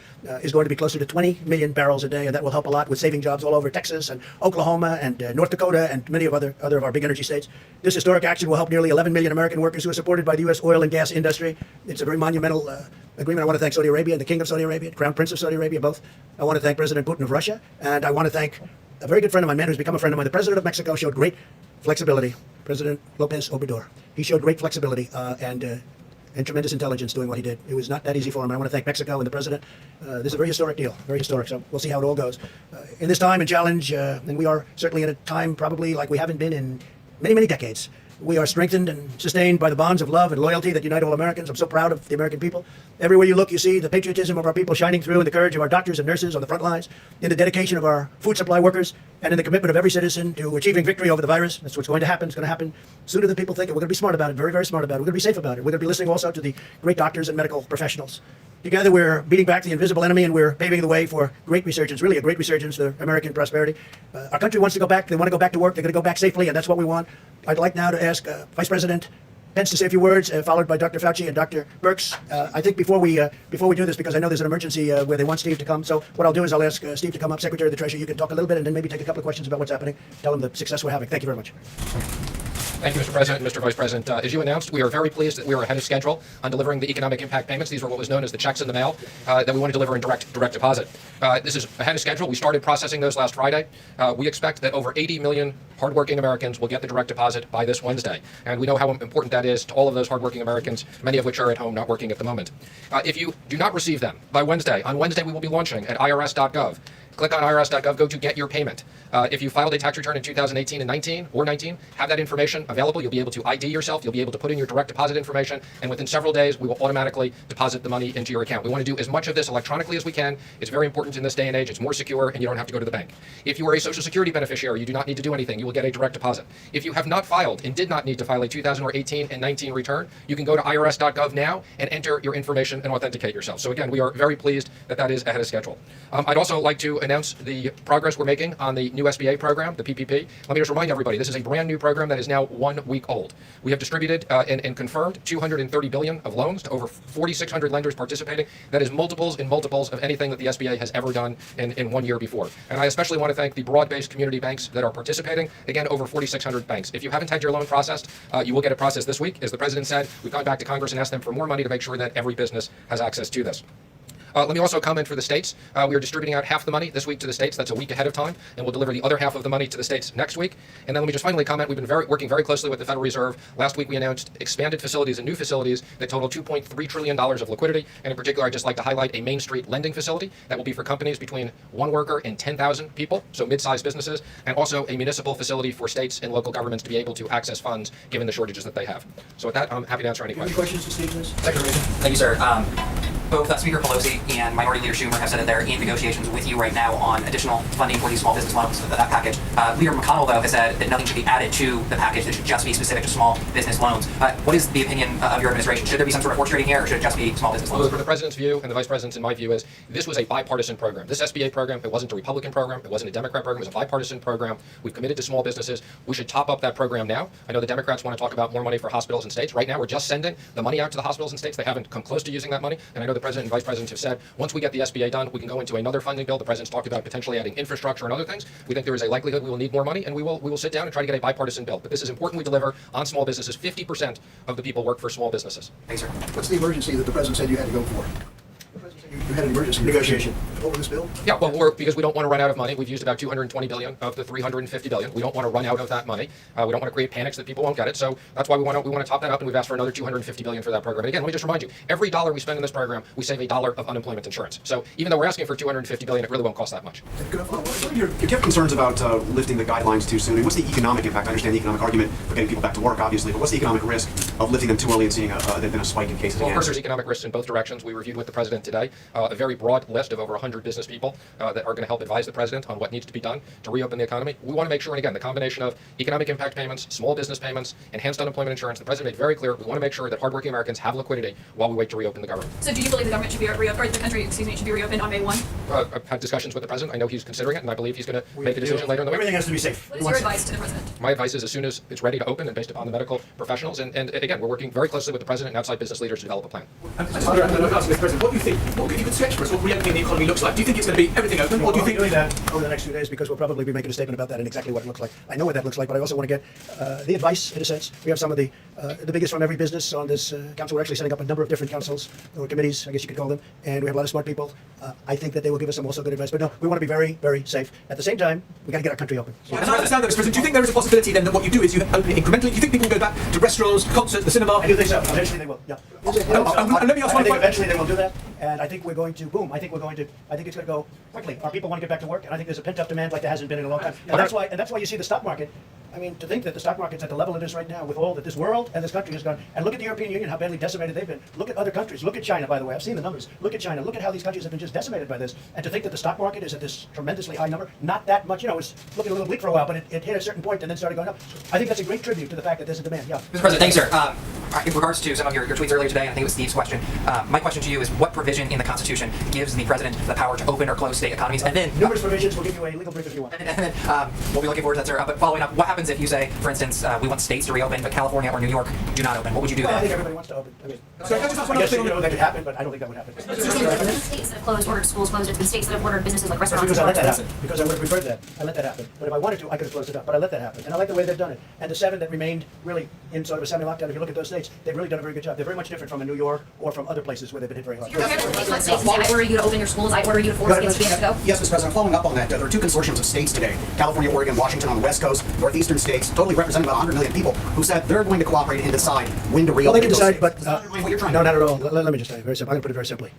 is going to be closer to 20 million barrels a day, and that will help a lot with saving jobs all over Texas and Oklahoma and North Dakota and many of other of our big energy states. This historic action will help nearly 11 million American workers who are supported by the U.S. oil and gas industry. It's a very monumental agreement. I want to thank Saudi Arabia and the King of Saudi Arabia, Crown Prince of Saudi Arabia, both. I want to thank President Putin of Russia, and I want to thank a very good friend of mine, man who's become a friend of mine. The President of Mexico showed great flexibility. President Lopez Obrador. He showed great flexibility, and and tremendous intelligence doing what he did. It was not that easy for him. I want to thank Mexico and the president. This is a very historic deal, very historic. So we'll see how it all goes. In this time and challenge, and we are certainly in a time probably like we haven't been in many, many decades. We are strengthened and sustained by the bonds of love and loyalty that unite all Americans. I'm so proud of the American people. Everywhere you look, you see the patriotism of our people shining through, in the courage of our doctors and nurses on the front lines, in the dedication of our food supply workers, and in the commitment of every citizen to achieving victory over the virus. That's what's going to happen. It's going to happen sooner than people think. And we're going to be smart about it, very, very smart about it. We're going to be safe about it. We're going to be listening also to the great doctors and medical professionals. Together, we're beating back the invisible enemy, and we're paving the way for great resurgence, really a great resurgence for American prosperity. Our country wants to go back. They want to go back to work. They're going to go back safely, and that's what we want. I'd like now to ask Vice President Pence to say a few words, followed by Dr. Fauci and Dr. Birx. I think before we do this, because I know there's an emergency where they want Steve to come, so what I'll do is I'll ask Steve to come up, Secretary of the Treasury. You can talk a little bit and then maybe take a couple of questions about what's happening. Tell them the success we're having. Thank you very much. Thank you, Mr. President and Mr. Vice President. As you announced, we are very pleased that we are ahead of schedule on delivering the economic impact payments. These were what was known as the checks in the mail that we want to deliver in direct deposit. This is ahead of schedule. We started processing those last Friday. We expect that over 80 million hardworking Americans will get the direct deposit by this Wednesday. And we know how important that is to all of those hardworking Americans, many of which are at home not working at the moment. If you do not receive them by Wednesday, on Wednesday we will be launching at irs.gov. Click on irs.gov, go to get your payment. If you filed a tax return in 2018 and 19, have that information available. You'll be able to ID yourself. You'll be able to put in your direct deposit information. And within several days, we will automatically deposit the money into your account. We want to do as much of this electronically as we can. It's very important in this day and age. It's more secure, and you don't have to go to the bank. If you are a Social Security beneficiary, you do not need to do anything. You will get a direct deposit. If you have not filed and did not need to file a 2018 and 19 return, you can go to irs.gov now and enter your information and authenticate yourself. So again, we are very pleased that that is ahead of schedule. I'd also like to announce the progress we're making on the new SBA program, the PPP. Let me just remind everybody, this is a brand new program that is now 1 week old. We have distributed and confirmed $230 billion of loans to over 4,600 lenders participating. That is multiples and multiples of anything that the SBA has ever done in 1 year before. And I especially want to thank the broad-based community banks that are participating. Again, over 4,600 banks. If you haven't had your loan processed, you will get it processed this week. As the President said, we've gone back to Congress and asked them for more money to make sure that every business has access to this. Let me also comment for the states. We are distributing out half the money this week to the states. That's a week ahead of time, and we'll deliver the other half of the money to the states next week. And then let me just finally comment, we've been working very closely with the Federal Reserve. Last week we announced expanded facilities and new facilities that total $2.3 trillion of liquidity. And in particular, I'd just like to highlight a Main Street lending facility that will be for companies between 1 worker and 10,000 people, so mid-sized businesses, and also a municipal facility for states and local governments to be able to access funds given the shortages that they have. So with that, I'm happy to answer any questions. Any questions to Steve, please? Thank you, sir. Both Speaker Pelosi and Minority Leader Schumer have said that they're in negotiations with you right now on additional funding for these small business loans, that package. Leader McConnell, though, has said that nothing should be added to the package. That should just be specific to small business loans. What is the opinion of your administration? Should there be some sort of horse trading here, or should it just be small business loans? Well, for the President's view and the Vice President's, in my view, is this was a bipartisan program. This SBA program, it wasn't a Republican program, it wasn't a Democrat program, it was a bipartisan program. We've committed to small businesses. We should top up that program now. I know the Democrats want to talk about more money for hospitals and states. Right now, we're just sending the money out to the hospitals and states. They haven't come close to using that money. And I know the President and Vice President have said, once we get the SBA done, we can go into another funding bill. The President's talked about potentially adding infrastructure and other things. We think there is a likelihood we will need more money, and we will sit down and try to get a bipartisan bill. But this is important we deliver on small businesses. 50% of the people work for small businesses. Thanks, sir. What's the emergency that the President said you had to go for? The President said you had an emergency negotiation over this bill? Yeah, well, because we don't want to run out of money. We've used about $220 billion of the $350 billion. We don't want to run out of that money. We don't want to create panics that people won't get it. So that's why we want to top that up, and we've asked for another $250 billion for that program. And again, let me just remind you, every dollar we spend in this program, we save a dollar of unemployment insurance. So even though we're asking for $250 billion, it really won't cost that much. Do you have concerns about lifting the guidelines too soon? And what's the economic impact? I understand the economic argument for getting people back to work, obviously, but what's the economic risk of lifting them too early and seeing a spike in cases Well, of again? course, there's economic risks in both directions. We reviewed with the President today a very broad list of over 100 business people that are going to help advise the President on what needs to be done to reopen the economy. We want to make sure, and again, the combination of economic impact payments, small business payments, enhanced unemployment insurance, the President made very clear we want to make sure that hardworking Americans have liquidity while we wait to reopen the government. So do you believe the government should be reopened, or the country, should be reopened on May 1? I've had discussions with the President. I know he's considering it, and I believe he's going to make a decision later in the week. Everything has to be safe. What is your advice to the President? My advice is as soon as it's ready to open and based upon the medical professionals, and again, we're working very closely with the President and outside business leaders to develop a plan. Mr. President, what do you think? If you could sketch for us what reopening the economy looks looks like. Do you think it's going to be everything open, or do you think doing that over the next few days, because we'll probably be making a statement about that and exactly what it looks like. I know what that looks like, but I also want to get the advice, in a sense. We have some of the biggest from every business on this council. We're actually setting up a number of different councils or committees, I guess you could call them, and we have a lot of smart people. I think that they will give us some also good advice. But no, we want to be very, very safe. At the same time, we got to get our country open. And I understand that, Mr. President. Do you think there is a possibility then that what you do is you open it incrementally? Do you think people can go back to restaurants, concerts, the cinema? I do think so. Eventually they will. Yeah. And let me ask I one think question. eventually they will do that, and I think we're going to boom. I think it's going to go quickly. Our people want to get back to work, and I think there's a pent-up demand like there hasn't been in a long time. And that's why you see the stock market. I mean, to think that the stock market's at the level it is right now, with all that this world and this country has gone, and look at the European Union, how badly decimated they've been. Look at other countries. Look at China, by the way. I've seen the numbers. Look at China. Look at how these countries have been just decimated by this. And to think that the stock market is at this tremendously high number, not that much. You know, it's looking a little bleak for a while, but it hit a certain point and then started going up. I think that's a great tribute to the fact that there's a demand. Yeah. Mr. President, thanks, sir. In regards to some of your tweets earlier today, and I think it was Steve's question, my question to you is what provision in the Constitution gives the President the power to open or close state economies? And then numerous provisions. We'll give you a legal brief if you want. And then we'll be looking forward to that, sir. But following up, what happens if you say, for instance, we want states to reopen, but California or New York do not open? What would you do Well, then? I think everybody wants to open. I mean, So can I just ask one I other guess thing? that could happen, but I don't think that would happen. States that have closed, ordered schools closed, it's been states that have ordered businesses like That's restaurants. because I let that happen. Because I would have preferred that. I let that happen. But if I wanted to, I could have closed it up. But I let that happen. And I like the way they've done it. And the 7 that remained really in sort of a semi-lockdown, if you look at those states, they've really done a very good job. They're very much different from a New York or from other places where they've been hit very hard. You're going to take on states and say, I order you to open your schools, I order you to force states to be able to go? Yes, Mr. President. Following up on that, there are 2 consortiums of states today, California, Oregon, Washington on the West Coast, northeastern states, totally representing about 100 million people, who said they're going to cooperate and decide when to reopen. Well, they can those decide, states. but What you're trying no, to not do. at all. Let me just tell you very simple. I'm going to put it very simply.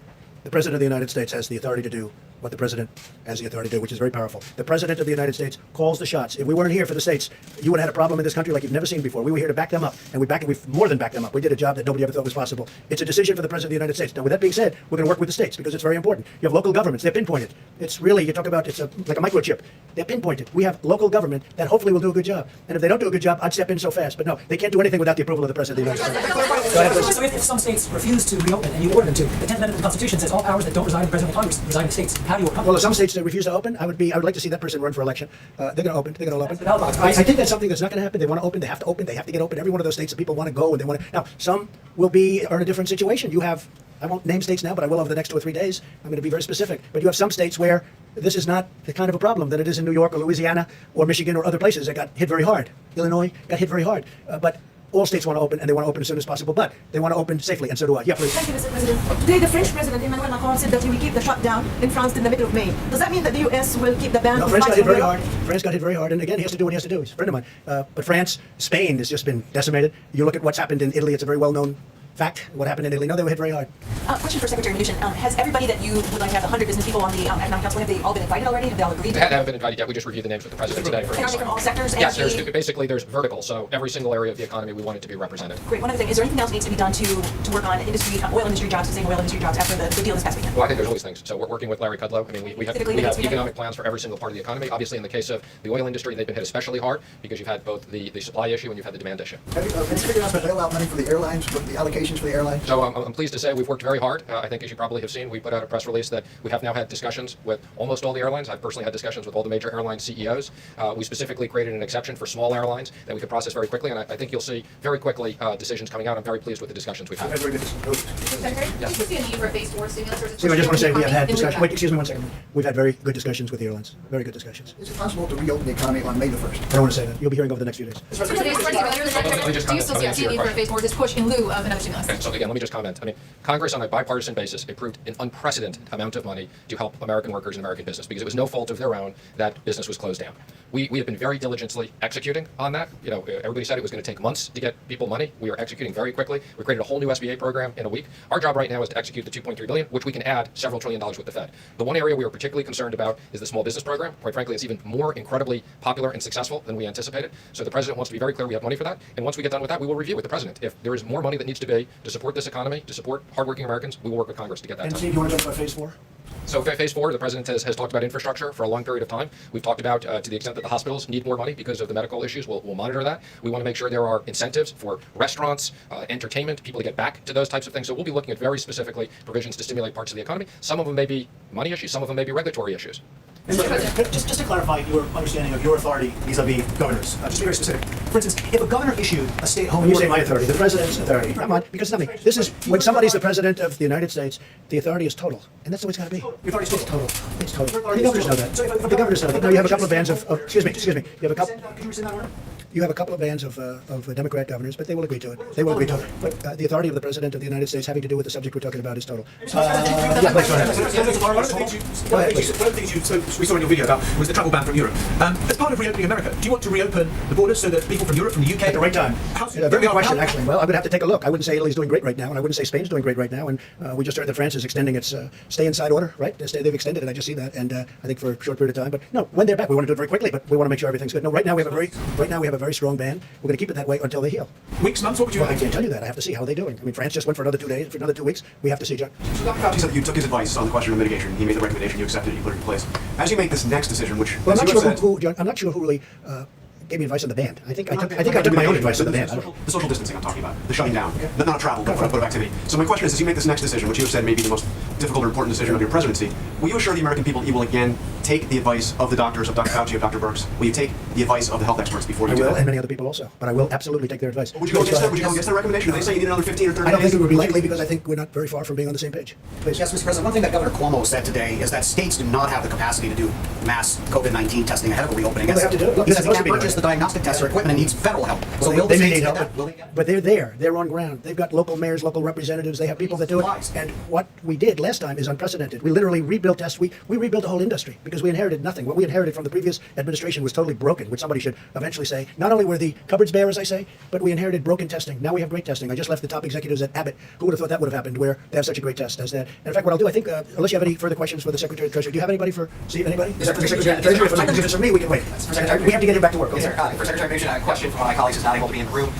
The President of the United States has the authority to do what the President has the authority to do, which is very powerful. The President of the United States calls the shots. If we weren't here for the states, you would have had a problem in this country like you've never seen before. We were here to back them up, and we've more than backed them up. We did a job that nobody ever thought was possible. It's a decision for the President of the United States. Now, with that being said, we're going to work with the states because it's very important. You have local governments. They're pinpointed. It's really, you talk about, it's like a microchip. They're pinpointed. We have local government that hopefully will do a good job. And if they don't do a good job, I'd step in so fast. But no, they can't do anything without the approval of the President of the United States. Go ahead, please. So if some states refuse to reopen and you order them to, the 10th Amendment of the Constitution says all powers that don't reside in the President of Congress reside in the states. How do you accomplish? Well, if some states that refuse to open, I would like to see that person run for election. They're going to open. They're going to open. I think that's something that's not going to happen. They want to open. They have to open. They have to get open. Every one of those states that people want to go and they want to. Now, some are in a different situation. You have, I won't name states now, but I will over the next 2 or 3 days. I'm going to be very specific. But you have some states where this is not the kind of a problem that it is in New York or Louisiana or Michigan or other places that got hit very hard. Illinois got hit very hard. But all states want to open, and they want to open as soon as possible, but they want to open safely, and so do I. Yeah, please. Thank you, Mr. President. Today, the French President Emmanuel Macron said that he will keep the shutdown in France in the middle of May. Does that mean that the U.S. will keep the ban No, on France got flights hit from very Europe? hard. France got hit very hard, and again, he has to do what he has to do. He's a friend of mine. But France, Spain has just been decimated. You look at what's happened in Italy, it's a very well-known fact, what happened in Italy. No, they were hit very hard. Question for Secretary Mnuchin. Has everybody that you would like to have 100 business people on the Economic Council, have they all been invited already? Have they all agreed? They haven't been invited yet. We just reviewed the names with the President today. And are they from all sectors? Yes, Energy? there's vertical, so every single area of the economy we want it to be represented. Great. One other thing, is there anything else that needs to be done to work on industry, oil industry jobs, saving oil industry jobs after the deal this past weekend? Well, I think there's always things. So we're working with Larry Kudlow. I mean, we have economic plans for every single part of the economy. Obviously, in the case of the oil industry, they've been hit especially hard because you've had both the supply issue and you've had the demand issue. Have you figured out the bailout money for the airlines, for the allocations for the airlines? So I'm pleased to say we've worked very hard. I think, as you probably have seen, we put out a press release that we have now had discussions with almost all the airlines. I've personally had discussions with all the major airline CEOs. We specifically created an exception for small airlines that we could process very quickly, and I think you'll see very quickly decisions coming out. I'm very pleased with the discussions we've had. Secretary, do you see a need for a phase 4 stimulus? Or is it See, I just want to say we have had in discussions. the- Wait, excuse me 1 second. We've had very good discussions with the airlines. Very good discussions. Is it possible to reopen the economy on May the 1st? I don't want to say that. You'll be hearing over the next few days. So today's running earlier than that, Let me just do you comment. still Let see me a answer your need for a question. phase 4? Is this push in lieu of another stimulus? Okay, so again, let me just comment. I mean, Congress on a bipartisan basis approved an unprecedented amount of money to help American workers and American business because it was no fault of their own that business was closed down. We have been very diligently executing on that. You know, everybody said it was going to take months to get people money. We are executing very quickly. We created a whole new SBA program in a week. Our job right now is to execute the $2.3 billion, which we can add several $1 trillion with the Fed. The one area we are particularly concerned about is the small business program. Quite frankly, it's even more incredibly popular and successful than we anticipated. So the President wants to be very clear we have money for that. And once we get done with that, we will review with the President. If there is more money that needs to be to support this economy, to support hardworking Americans, we will work with Congress to get that And done. Steve, you want to talk about phase 4? So phase 4, the President has talked about infrastructure for a long period of time. We've talked about to the extent that the hospitals need more money because of the medical issues, we'll monitor that. We want to make sure there are incentives for restaurants, entertainment, people to get back to those types of things. So we'll be looking at very specifically provisions to stimulate parts of the economy. Some of them may be money issues, some of them may be regulatory issues. Just to clarify your understanding of your authority vis-a-vis governors, just to be very specific. For instance, if a governor issued a stay-at-home When you order, say my authority, the president's authority. Come on, because it's nothing. This is when somebody's the president of the United States, the authority is total, and that's the way it's got to be. your authority is total. It's total. Your The authority is governors know total. that. So if The governors know that. Now you have a couple of bands of excuse me. You have a couple. Could you rescind that order? You have a couple of bands of Democrat governors, but they will agree to it. They will agree to it. But the authority of the president of the United States having to do with the subject we're talking about is total. Yeah, please go ahead. One of the things we saw in your video about was the travel ban from Europe. As part of reopening America, do you want to reopen the borders so that people from Europe, from the UK, At the right time. Yeah, very good question, how- actually. Well, I would have to take a look. I wouldn't say Italy's doing great right now, and I wouldn't say Spain's doing great right now. And we just heard that France is extending its stay inside order, right? They've extended it. I just see that, and I think for a short period of time. But no, when they're back, we want to do it very quickly. But we want to make sure everything's good. No, right now we have a very strong ban. We're going to keep it that way until they heal. Weeks, months, what would you Well, I can't tell you that. I have to see how they're doing. I mean, France just went for another 2 days, for another 2 weeks. We have to see, John. So Dr. Fauci said that you took his advice on the question of mitigation. He made the recommendation, you accepted it, you put it in place. As you make this next decision, which Well, as I'm you not have sure said- John, I'm not sure who really gave me advice on the ban. I think I took my own advice on the ban. The social distancing I'm talking about, the shutting down, not travel, but of activity. So my question is, as you make this next decision, which you have said may be the most difficult or important decision of your presidency, will you assure the American people that you will again take the advice of the doctors, of Dr. Fauci, of Dr. Birx? Will you take the advice of the health experts before you I do will, that? and many other people also. But I will absolutely take their advice. Would you go against that? Would you go against their recommendation? If they say you need another 15 or 30 I don't days? think it would be likely because I think we're not very far from being on the same page. Please. Yes, Mr. President, one thing that Governor Cuomo said today is that states do not have the capacity to do mass COVID-19 testing ahead of a reopening. Well, they have to do it. Look, He they're says he supposed to can't be doing purchase it. the diagnostic tests or equipment and needs federal help. So Well, will they the may states need get help, that? Will they get but they're there. They're on ground. They've got local mayors, local representatives. They have people that do it. And what we did last time is unprecedented. We literally rebuilt tests. We rebuilt the whole industry because we inherited nothing. What we inherited from the previous administration was totally broken, which somebody should eventually say. Not only were the cupboards bare, as I say, but we inherited broken testing. Now we have great testing. I just left the top executives at Abbott. Who would have thought that would have happened where they have such a great test as that? And in fact, what I'll do, I think, unless you have any further questions for the Secretary of Treasury, do you have anybody for, see, anybody? Is that for the Secretary of Treasury? If it's for me, we can wait. We have to get him back to work. Yes, Okay. sir. For Secretary of Nation, a question from one of my colleagues who's not able to be in the room.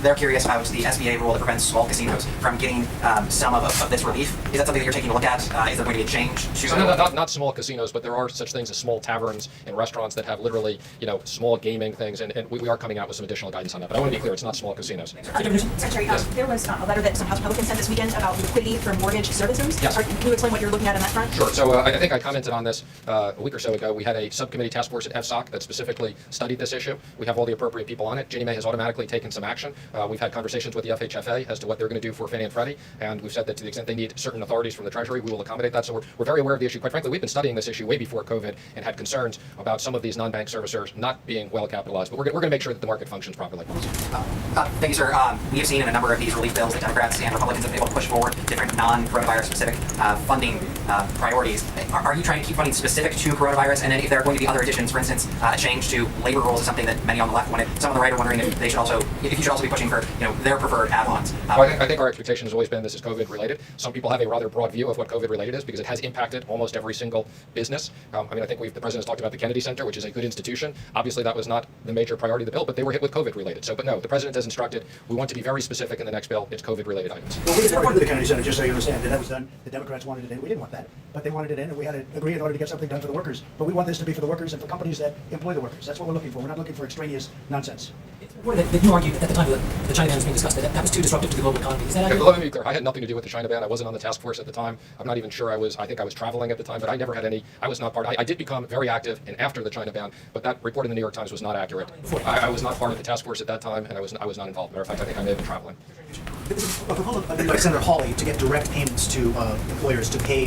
They're curious about the SBA rule that prevents small casinos from getting some of this relief. Is that something that you're taking a look at? Is there going to be a change to So not small casinos, but there are such things as small taverns and restaurants that have literally, small gaming things, and we are coming out with some additional guidance on that. But I want to be clear, it's not small casinos. Secretary, there was a letter that some House Republicans sent this weekend about liquidity for mortgage servicers. Yes. Can you explain what you're looking at on that front? Sure. So I think I commented on this a week or so ago. We had a subcommittee task force at FSOC that specifically studied this issue. We have all the appropriate people on it. Ginnie Mae has automatically taken some action. We've had conversations with the FHFA as to what they're going to do for Fannie and Freddie, and we've said that to the extent they need certain authorities from the Treasury, we will accommodate that. So we're very aware of the issue. Quite frankly, we've been studying this issue way before COVID and had concerns about some of these non-bank servicers not being well capitalized. But we're going to make sure that the market functions properly. Thank you, sir. We have seen in a number of these relief bills that Democrats and Republicans have been able to push forward different non-coronavirus specific funding priorities. Are you trying to keep funding specific to coronavirus? And then if there are going to be other additions, for instance, a change to labor rules is something that many on the left wanted. Some on the right are wondering if you should also be pushing for their preferred add-ons. Well, I think our expectation has always been this is COVID related. Some people have a rather broad view of what COVID related is because it has impacted almost every single business. I think the president's talked about the Kennedy Center, which is a good institution. Obviously, that was not the major priority of the bill, but they were hit with COVID related. But no, the president has instructed we want to be very specific in the next bill. It's COVID related items. Well, we didn't want the Kennedy Center, just so you understand. That was done. The Democrats wanted it in. We didn't want that, but they wanted it in, and we had to agree in order to get something done for the workers. But we want this to be for the workers and for companies that employ the workers. That's what we're looking for. We're not looking for extraneous nonsense. That you argued at the time of the China ban was being discussed that was too disruptive to the global economy. Is that accurate? Let me be clear. I had nothing to do with the China ban. I wasn't on the task force at the time. I'm not even sure I think I was traveling at the time, but I never had any. I was not part. I did become very active and after the China ban, but that report in the New York Times was not accurate. I was not part of the task force at that time, and I was not involved. Matter of fact, I think I may have been traveling. This is a proposal by Senator Hawley to get direct payments to employers to pay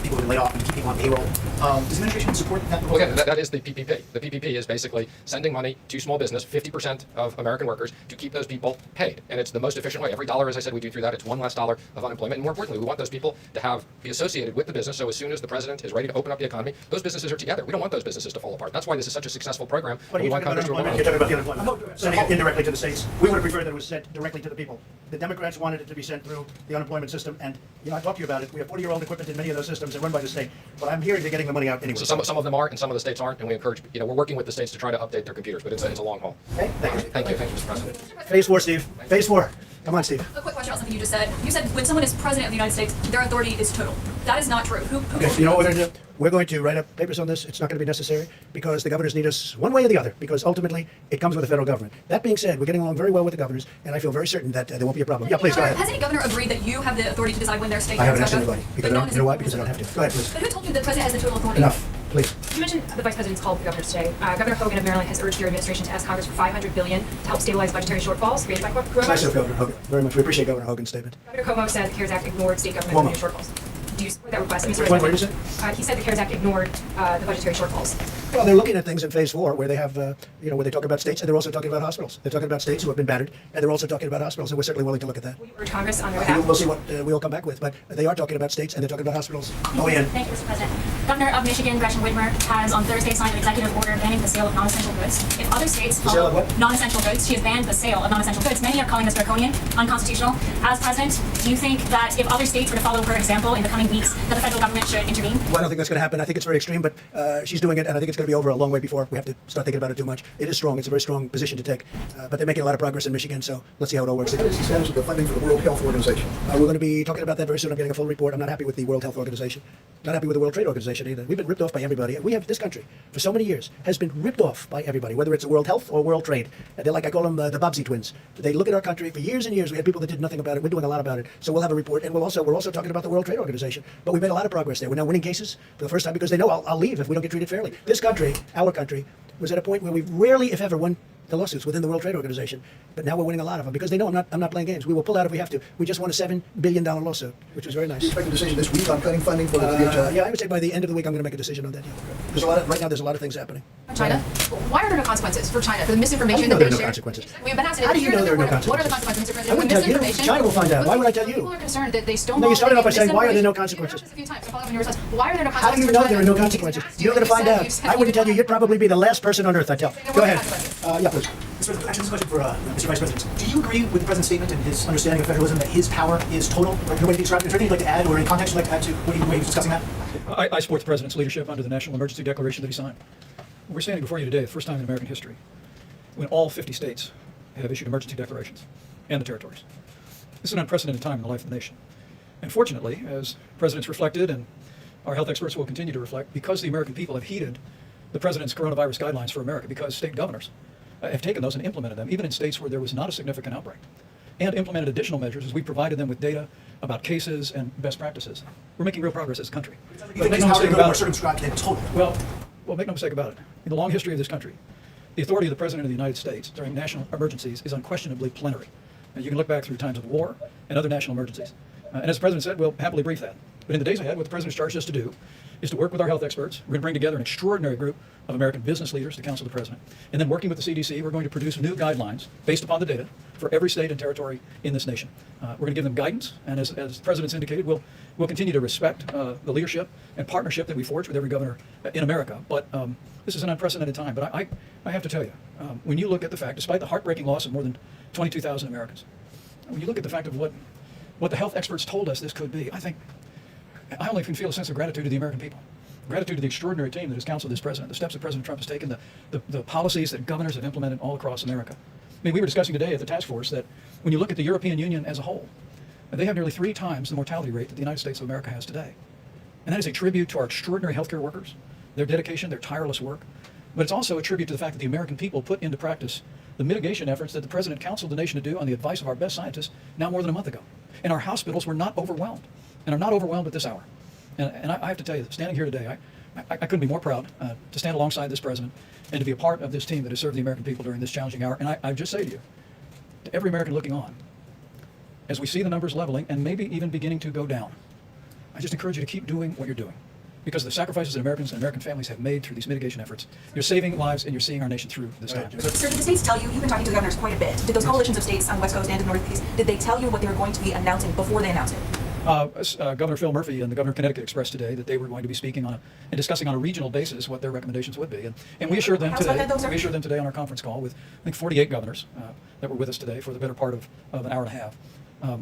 people who are laid off and to keep people on payroll. Does the administration support that proposal? Well, again, that is the PPP. The PPP is basically sending money to small business, 50% of American workers, to keep those people paid. And it's the most efficient way. Every dollar, as I said, we do through that, it's one less dollar of unemployment. And more importantly, we want those people to be associated with the business. So as soon as the president is ready to open up the economy, those businesses are together. We don't want those businesses to fall apart. That's why this is such a successful program. But We you're want talking about Congress to unemployment. You're implement talking about the unemployment. Sending it indirectly to the states. We would have preferred that it was sent directly to the people. The Democrats wanted it to be sent through the unemployment system, and I talked to you about it. We have 40-year-old equipment in many of those systems that run by the state. But I'm hearing they're getting the money out anyway. So some of them are, and some of the states aren't, and we encourage. We're working with the states to try to update their computers, but it's a long haul. Okay, Thank you, Mr. President. Phase 4, Steve. Phase 4. Come on, Steve. A quick question about something you just said. You said when someone is president of the United States, their authority is total. That is not true. Who Okay, you know what we're going to do? We're going to write up papers on this. It's not going to be necessary because the governors need us one way or the other because ultimately it comes with the federal government. That being said, we're getting along very well with the governors, and I feel very certain that there won't be a problem. Yeah, please, go ahead. Has any governor agreed that you have the authority to decide when their state I haven't is asked going to anybody because I don't, you know why? Because I don't have to. Go ahead, please. But who told you the president has the total authority? Enough. Please. You mentioned the Vice President's call to the governors today. Governor Hogan of Maryland has urged your administration to ask Congress for $500 billion to help stabilize budgetary shortfalls created by coronavirus. Nice of Governor Hogan. Very much. We appreciate Governor Hogan's statement. Governor Cuomo said the CARES Act ignored state government Cuomo. budgetary shortfalls. Do you support that request, Mr. What did you President? He said the CARES Act ignored the budgetary shortfalls. Well, they're looking at things in phase 4 where they have, where they talk about states and they're also talking about hospitals. They're talking about states who have been battered and they're also talking about hospitals, and we're certainly willing to look at that. Will you urge Congress on their behalf? We'll see what we'll come back with, but they are talking about states and they're talking about hospitals. Oh, Ian. Thank you, Mr. President. Governor of Michigan, Gretchen Whitmer, has on Thursday signed an executive order banning the sale of non-essential goods. If other states The sale of what? non-essential goods, she has banned the sale of non-essential goods. Many are calling this draconian, unconstitutional. As president, do you think that if other states were to follow her example in the coming weeks, that the federal government should intervene? Well, I don't think that's going to happen. I think it's very extreme, but she's doing it, and I think it's going to be over a long way before we have to start thinking about it too much. It is strong. It's a very strong position to take, but they're making a lot of progress in Michigan, so let's see how it all works. What is the status of the funding for the World Health Organization? We're going to be talking about that very soon. I'm getting a full report. I'm not happy with the World Health Organization. Not happy with the World Trade Organization either. We've been ripped off by everybody. This country, for so many years, has been ripped off by everybody, whether it's the World Health or World Trade. They're like, I call them the Bobsey twins. They look at our country for years and years. We had people that did nothing about it. We're doing a lot about it. So we'll have a report, and we're also talking about the World Trade Organization. But we've made a lot of progress there. We're now winning cases for the first time because they know I'll leave if we don't get treated fairly. This country, our country, was at a point where we've rarely, if ever, won the lawsuits within the World Trade Organization, but now we're winning a lot of them because they know I'm not playing games. We will pull out if we have to. We just won a $7 billion lawsuit, which was very nice. Do you expect a decision this week on cutting funding for the WHO? Yeah, I would say by the end of the week I'm going to make a decision on that. Yeah. Right now there's a lot of things happening. China? Why are there no consequences for China for the misinformation How do you know that there they are no share? consequences? We've been asked How do you know there are no What are the consequences? consequences, Mr. President? I wouldn't tell you. Misinformation. China will find out. Why would I tell you? People are concerned that they stonewall. No, you started off by saying, why are there no consequences? A few times. So follow up on your response. Why are there no How do consequences? you know there are no consequences? You're going to find out. I wouldn't tell you. You'd probably be the last person on earth I'd tell. Go ahead. Yeah, please. Actually, this is a question for Mr. Vice President. Do you agree with the President's statement and his understanding of federalism that his power is total? Like the way he described it? Is there anything you'd like to add or any context you'd like to add to what he was discussing that? I support the President's leadership under the National Emergency Declaration that he signed. We're standing before you today, the first time in American history, when all 50 states have issued emergency declarations, and the territories. This is an unprecedented time in the life of the nation. And fortunately, as President's reflected, and our health experts will continue to reflect, because the American people have heeded the President's coronavirus guidelines for America, because state governors have taken those and implemented them, even in states where there was not a significant outbreak, and implemented additional measures as we provided them with data about cases and best practices. We're making real progress as a country. You think his power is more circumscribed than total? Well, make no mistake about it. In the long history of this country, the authority of the President of the United States during national emergencies is unquestionably plenary. And you can look back through times of war and other national emergencies. And as the President said, we'll happily brief that. But in the days ahead, what the President's charged us to do is to work with our health experts. We're going to bring together an extraordinary group of American business leaders to counsel the President. And then working with the CDC, we're going to produce new guidelines based upon the data for every state and territory in this nation. We're going to give them guidance, and as the President's indicated, we'll continue to respect the leadership and partnership that we forge with every governor in America. But this is an unprecedented time. But I have to tell you, when you look at the fact, despite the heartbreaking loss of more than 22,000 Americans, when you look at the fact of what the health experts told us this could be, I only can feel a sense of gratitude to the American people. Gratitude to the extraordinary team that has counseled this president, the steps that President Trump has taken, the policies that governors have implemented all across America. I mean, we were discussing today at the task force that when you look at the European Union as a whole, they have nearly 3 times the mortality rate that the United States of America has today. And that is a tribute to our extraordinary healthcare workers, their dedication, their tireless work. But it's also a tribute to the fact that the American people put into practice the mitigation efforts that the President counseled the nation to do on the advice of our best scientists now more than a month ago. And our hospitals were not overwhelmed, and are not overwhelmed at this hour. And I have to tell you, standing here today, I couldn't be more proud to stand alongside this president and to be a part of this team that has served the American people during this challenging hour. And I just say to you, to every American looking on, as we see the numbers leveling and maybe even beginning to go down, I just encourage you to keep doing what you're doing. Because of the sacrifices that Americans and American families have made through these mitigation efforts, you're saving lives and you're seeing our nation through this time. Sir, did the states tell you, you've been talking to the governors quite a bit, did those coalitions of states on the West Coast and in the Northeast, did they tell you what they were going to be announcing before they announced it? Governor Phil Murphy and the Governor of Connecticut expressed today that they were going to be speaking on and discussing on a regional basis what their recommendations would be. And we assured them today on our conference call with, I think, 48 governors that were with us today for the better part of an hour and a half.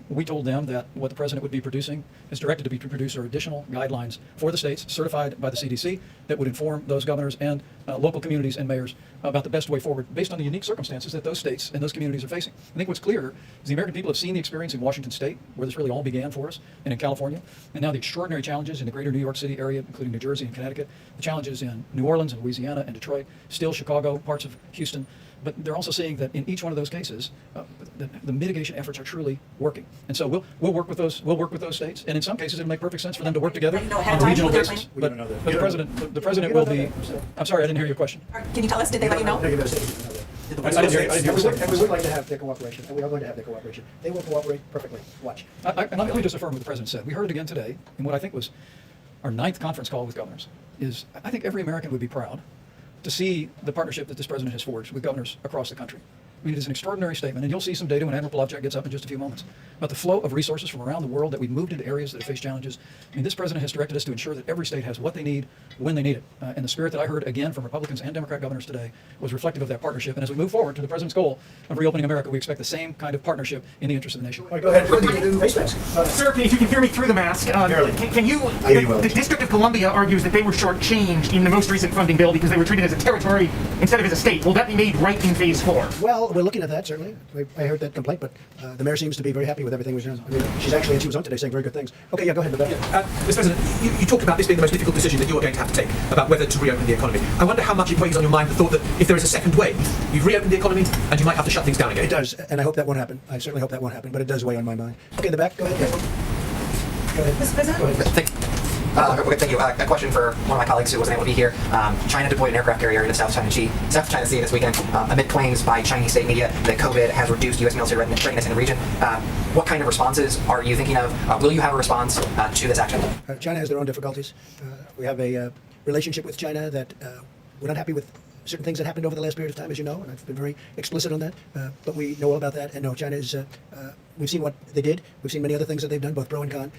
We told them that what the President would be producing is directed to be produce are additional guidelines for the states certified by the CDC that would inform those governors and local communities and mayors about the best way forward based on the unique circumstances that those states and those communities are facing. I think what's clear is the American people have seen the experience in Washington State, where this really all began for us, and in California, and now the extraordinary challenges in the greater New York City area, including New Jersey and Connecticut, the challenges in New Orleans and Louisiana and Detroit, still Chicago, parts of Houston, but they're also seeing that in each one of those cases, the mitigation efforts are truly working. And so we'll work with those states, and in some cases it'll make perfect sense for them to work together on a regional basis. But the president will be. I'm sorry, I didn't hear your question. Can you tell us? Did they let you know? I didn't hear And we would like to have their cooperation, and we are going to have their cooperation. They will cooperate perfectly. Watch. And let me just affirm what the president said. We heard it again today in what I think was our 9th conference call with governors. I think every American would be proud to see the partnership that this president has forged with governors across the country. I mean, it is an extraordinary statement, and you'll see some data when Admiral Polovchak gets up in just a few moments about the flow of resources from around the world that we've moved into areas that have faced challenges. I mean, this president has directed us to ensure that every state has what they need when they need it. And the spirit that I heard again from Republicans and Democrat governors today was reflective of that partnership. And as we move forward to the president's goal of reopening America, we expect the same kind of partnership in the interest of the nation. All right, go ahead. Face mask. Sir, if you can hear me through the mask, can you? The District of Columbia argues that they were shortchanged in the most recent funding bill because they were treated as a territory instead of as a state. Will that be made right in phase 4? Well, we're looking at that, certainly. I heard that complaint, but the mayor seems to be very happy with everything we've done. I mean, she was on today saying very good things. Okay, yeah, go ahead. Mr. President, you talked about this being the most difficult decision that you are going to have to take about whether to reopen the economy. I wonder how much it weighs on your mind the thought that if there is a second wave, you've reopened the economy and you might have to shut things down again. It does, and I hope that won't happen. I certainly hope that won't happen, but it does weigh on my mind. Okay, in the back, go ahead. Go ahead. Mr. President? Thank you. A question for one of my colleagues who wasn't able to be here. China deployed an aircraft carrier into South China Sea this weekend amid claims by Chinese state media that COVID has reduced U.S. military readiness in the region. What kind of responses are you thinking of? Will you have a response to this action? China has their own difficulties. We have a relationship with China that we're not happy with certain things that happened over the last period of time, as you know, and I've been very explicit on that. But we know all about that, and no, China is. We've seen what they did. We've seen many other things that they've done, both pro and con.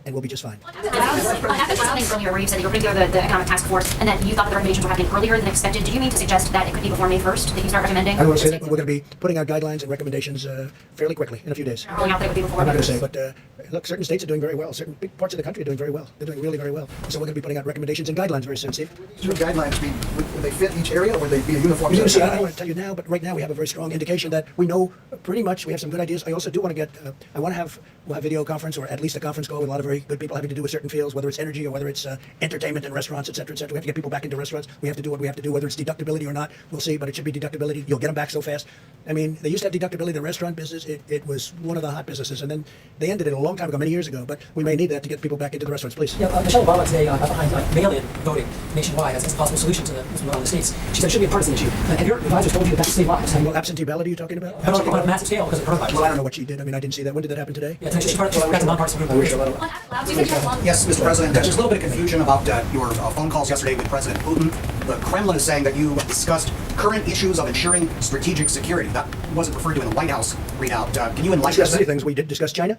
And we'll be just fine. After something earlier where you said that you were putting together the economic task force and that you thought that the recommendations were happening earlier than expected, do you mean to suggest that it could be before May 1st that you start recommending? I don't want to say that, but we're going to be putting out guidelines and recommendations fairly quickly, in a few days. Not rolling out that it would be before I'm not May going to 1st. say, but look, certain states are doing very well. Certain big parts of the country are doing very well. They're doing really very well. So we're going to be putting out recommendations and guidelines very soon, Steve. These new guidelines, would they fit each area, or would they be a uniform? You see, I don't want to tell you now, but right now we have a very strong indication that we know pretty much. We have some good ideas. I also do want to get. We'll have video conference, or at least a conference call with a lot of very good people having to do with certain fields, whether it's energy or whether it's entertainment and restaurants, et cetera, et cetera. We have to get people back into restaurants. We have to do what we have to do, whether it's deductibility or not. We'll see, but it should be deductibility. You'll get them back so fast. I mean, they used to have deductibility in the restaurant business. It was one of the hot businesses, and then they ended it a long time ago, many years ago. But we may need that to get people back into the restaurants, please. Yeah, Michelle Obama today got behind mail-in voting nationwide as a possible solution to the states. She said it should be a partisan issue. Have your advisors told you that that's save lives? Well, absentee ballot are you talking about? On a massive scale because of coronavirus. Well, I don't know what she did. I mean, I didn't see that. When did that happen today? Yeah, she got a nonpartisan group. Yes, Mr. President, there's a little bit of confusion about your phone calls yesterday with President Putin. The Kremlin is saying that you discussed current issues of ensuring strategic security. That wasn't referred to in the White House readout. Can you enlighten us? We discussed many things. We did discuss China.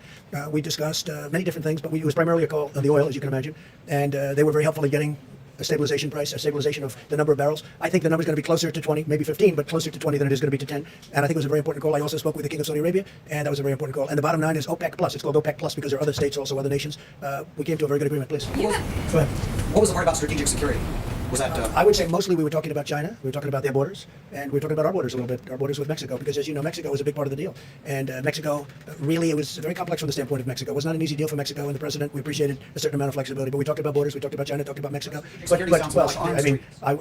We discussed many different things, but it was primarily a call on the oil, as you can imagine. And they were very helpful in getting a stabilization price, a stabilization of the number of barrels. I think the number is going to be closer to 20, maybe 15, but closer to 20 than it is going to be to 10. And I think it was a very important call. I also spoke with the King of Saudi Arabia, and that was a very important call. And the bottom line is OPEC Plus. It's called OPEC Plus because there are other states, also other nations. We came to a very good agreement, please. Go ahead. What was the part about strategic security? Was that? I would say mostly we were talking about China. We were talking about their borders, and we were talking about our borders a little bit. Our borders with Mexico, because as you know, Mexico was a big part of the deal. And Mexico, really, it was very complex from the standpoint of Mexico. It was not an easy deal for Mexico and the president. We appreciated a certain amount of flexibility, but we talked about borders, we talked about China, talked about Mexico.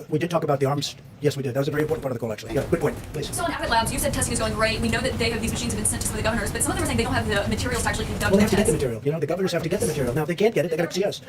We did talk about the arms. Yes, we did. That was a very important part of the call, actually. Yeah, good point. Please. So on Abbott Labs, you said testing is going great. We know that these machines have been sent to some of the governors, but some of them are saying they don't have the materials to actually conduct Well, they have the to get the tests. material. You know, the governors have to get the material. Now, if they can't get it, they got to see us.